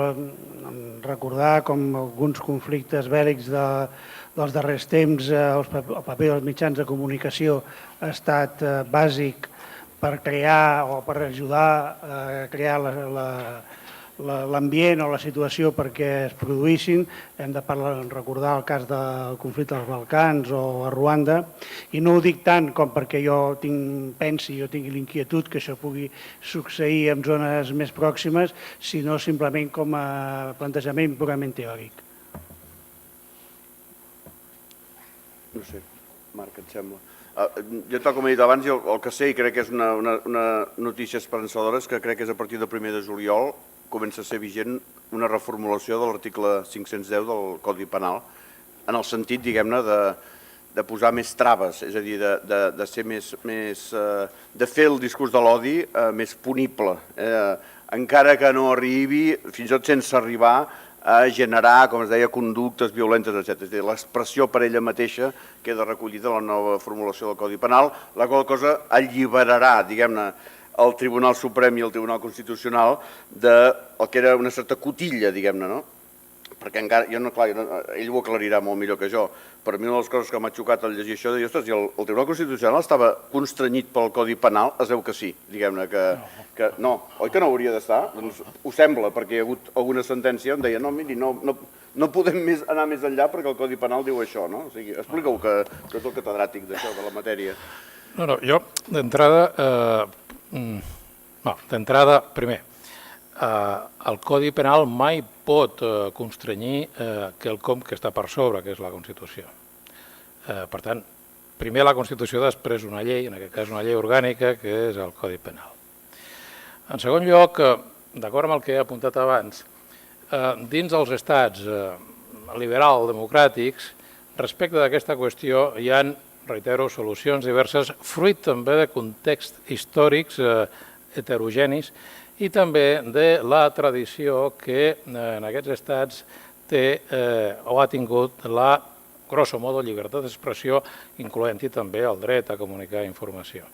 recordar com alguns conflictes bèl·lics dels darrers temps, el paper dels mitjans de comunicació ha estat bàsic per crear o per ajudar a crear l'ambient o la situació perquè es produïssin. Hem de recordar el cas del conflicte als Balcans o a Ruanda, i no ho dic tant com perquè jo tingui l'inquietud que això pugui succeir en zones més pròximes, sinó simplement com a plantejament purament teòric. No sé, Marc, et sembla? Jo, tal com he dit abans, el que sé i crec que és una notícia esperançadora és que crec que és a partir del 1 de juliol comença a ser vigent una reformulació de l'article 510 del Codi Penal, en el sentit, diguem-ne, de posar més traves, és a dir, de ser de fer el discurs de l'odi més punible, encara que no arribi, fins i tot sense arribar a generar, com es deia, conductes violentes, etc. És a dir, l'expressió per ella mateixa queda recollida a la nova formulació del Codi Penal, la qual cosa alliberarà, diguem-ne, el Tribunal Suprem i el Tribunal Constitucional del que era una certa cotilla, diguem-ne, no? Perquè encara, ell ho aclarirà molt millor que jo, però a mi una de les coses que m'ha xocat al llegir això, ostres, i el Tribunal Constitucional estava constrenyit pel Codi Penal? Es veu que sí, diguem-ne, que no, oi que no hauria d'estar? Doncs ho sembla, perquè hi ha hagut alguna sentència on deia, no, miri, no podem anar més enllà perquè el Codi Penal diu això, no? O sigui, explica-ho, que ets el catedràtic d'això, de la matèria. No, jo, d'entrada, primer, el Codi Penal mai pot constrenyir quelcom que està per sobre, que és la Constitució. Per tant, primer la Constitució, després una llei, en aquest cas una llei orgànica, que és el Codi Penal. En segon lloc, d'acord amb el que he apuntat abans, dins dels estats liberal-democràtics, respecte d'aquesta qüestió, hi ha, reitero, solucions diverses, fruit també de contexts històrics heterogenis i també de la tradició que en aquests estats té o ha tingut la, grosso modo, llibertat d'expressió, incloent-hi també el dret a comunicar informació.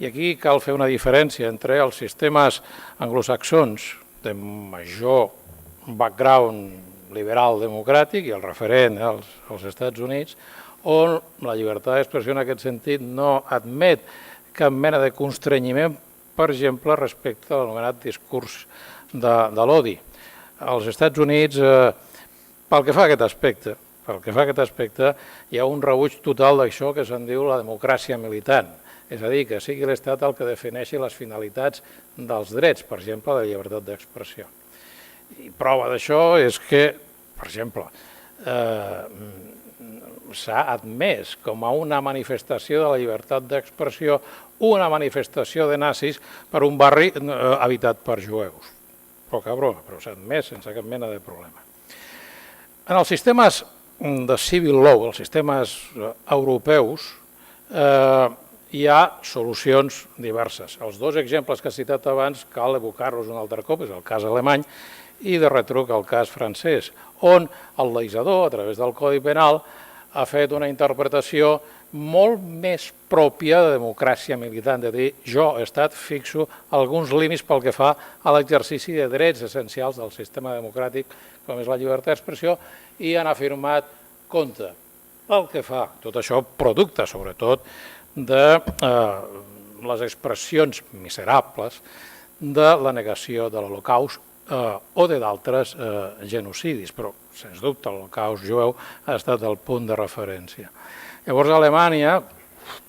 I aquí cal fer una diferència entre els sistemes anglosaxons de major background liberal democràtic i el referent als Estats Units, on la llibertat d'expressió en aquest sentit no admet cap mena de constrenyiment, per exemple, respecte a l'anomenat discurs de l'odi. Als Estats Units, pel que fa a aquest aspecte, hi ha un rebuig total d'això que se'n diu la democràcia militant, és a dir, que sigui l'Estat el que defineixi les finalitats dels drets, per exemple, la llibertat d'expressió. I prova d'això és que, per exemple, s'ha admès com a una manifestació de la llibertat d'expressió una manifestació de nazis per un barri habitat per jueus. Poca broma, però s'ha admès sense cap mena de problema. En els sistemes de civil law, els sistemes europeus, hi ha solucions diverses. Els dos exemples que he citat abans cal evocar-los un altre cop, és el cas alemany i de retruc el cas francès, on el legislador, a través del Codi Penal, ha fet una interpretació molt més pròpia de democràcia militant, de dir jo, Estat, fixo alguns límits pel que fa a l'exercici de drets essencials del sistema democràtic, com és la llibertat d'expressió, i han afirmat compte. Pel que fa, tot això producte, sobretot, de les expressions miserables de la negació de l'Holocaust o de d'altres genocidis, però, sens dubte, l'Holocaust jueu ha estat el punt de referència. Llavors, Alemanya,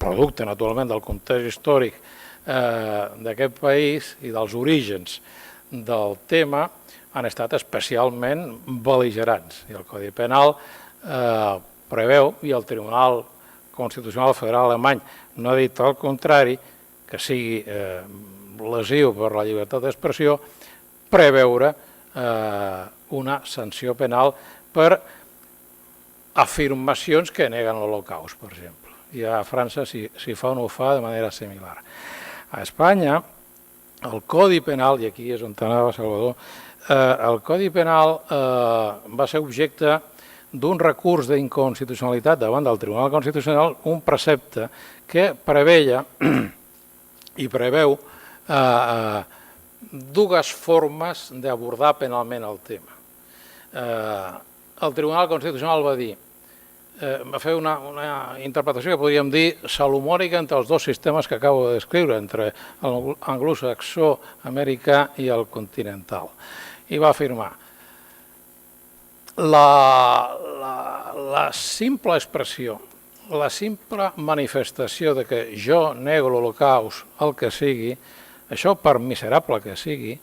producte, naturalment, del context històric d'aquest país i dels orígens del tema, han estat especialment bel·ligerants. I el Codi Penal preveu, i el Tribunal Constitucional Federal Alemany no ha dit el contrari, que sigui lesiu per la llibertat d'expressió, preveure una sanció penal per afirmacions que neguen l'Holocaust, per exemple. I a França s'hi fa o no ho fa de manera similar. A Espanya, el Codi Penal, i aquí és on anava Salvador, el Codi Penal va ser objecte d'un recurs d'inconstitucionalitat davant del Tribunal Constitucional, un precepte que preveia i preveu dues formes d'abordar penalment el tema. El Tribunal Constitucional va dir, va fer una interpretació que podríem dir salomònica entre els dos sistemes que acabo de descriure, entre l'anglosaxó americà i el continental. I va afirmar, la simple expressió, la simple manifestació de que jo nego l'Holocaust, el que sigui, això per miserable que sigui,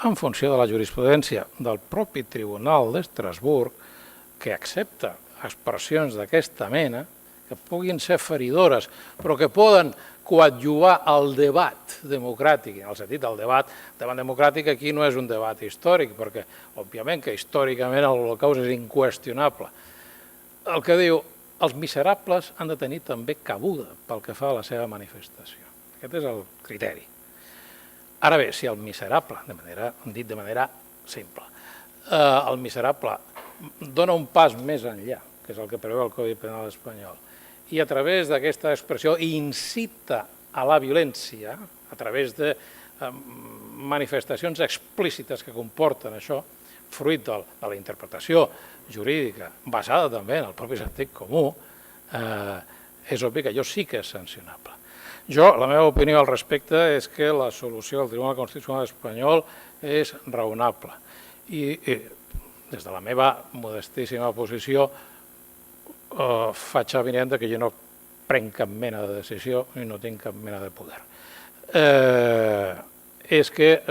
en funció de la jurisprudència del propi Tribunal d'Estrasburg, que accepta expressions d'aquesta mena, que puguin ser feridores, però que poden coadjuvar el debat democràtic, en el sentit del debat democràtic aquí no és un debat històric, perquè òbviament que històricament l'Holocaust és inqüestionable. El que diu, els miserables han de tenir també cabuda pel que fa a la seva manifestació. Aquest és el criteri. Ara bé, si el miserable, dit de manera simple, el miserable dona un pas més enllà, que és el que preveu el Codi Penal espanyol, i a través d'aquesta expressió incita a la violència, a través de manifestacions explícites que comporten això, fruit de la interpretació jurídica, basada també en el propi sentit comú, és obvi que allò sí que és sancionable. La meva opinió al respecte és que la solució del Tribunal Constitucional espanyol és raonable. I des de la meva modestíssima posició faig evident que jo no prenc cap mena de decisió i no tinc cap mena de poder. És que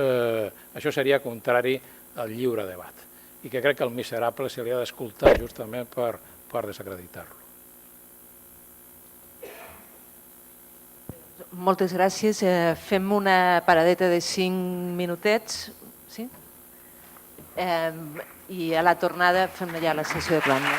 això seria contrari al lliure debat i que crec que el miserable se li ha d'escoltar justament per desacreditar-lo. Moltes gràcies. Fem una paradeta de 5 minutets, sí? I a la tornada fem ja la sessió de plànol.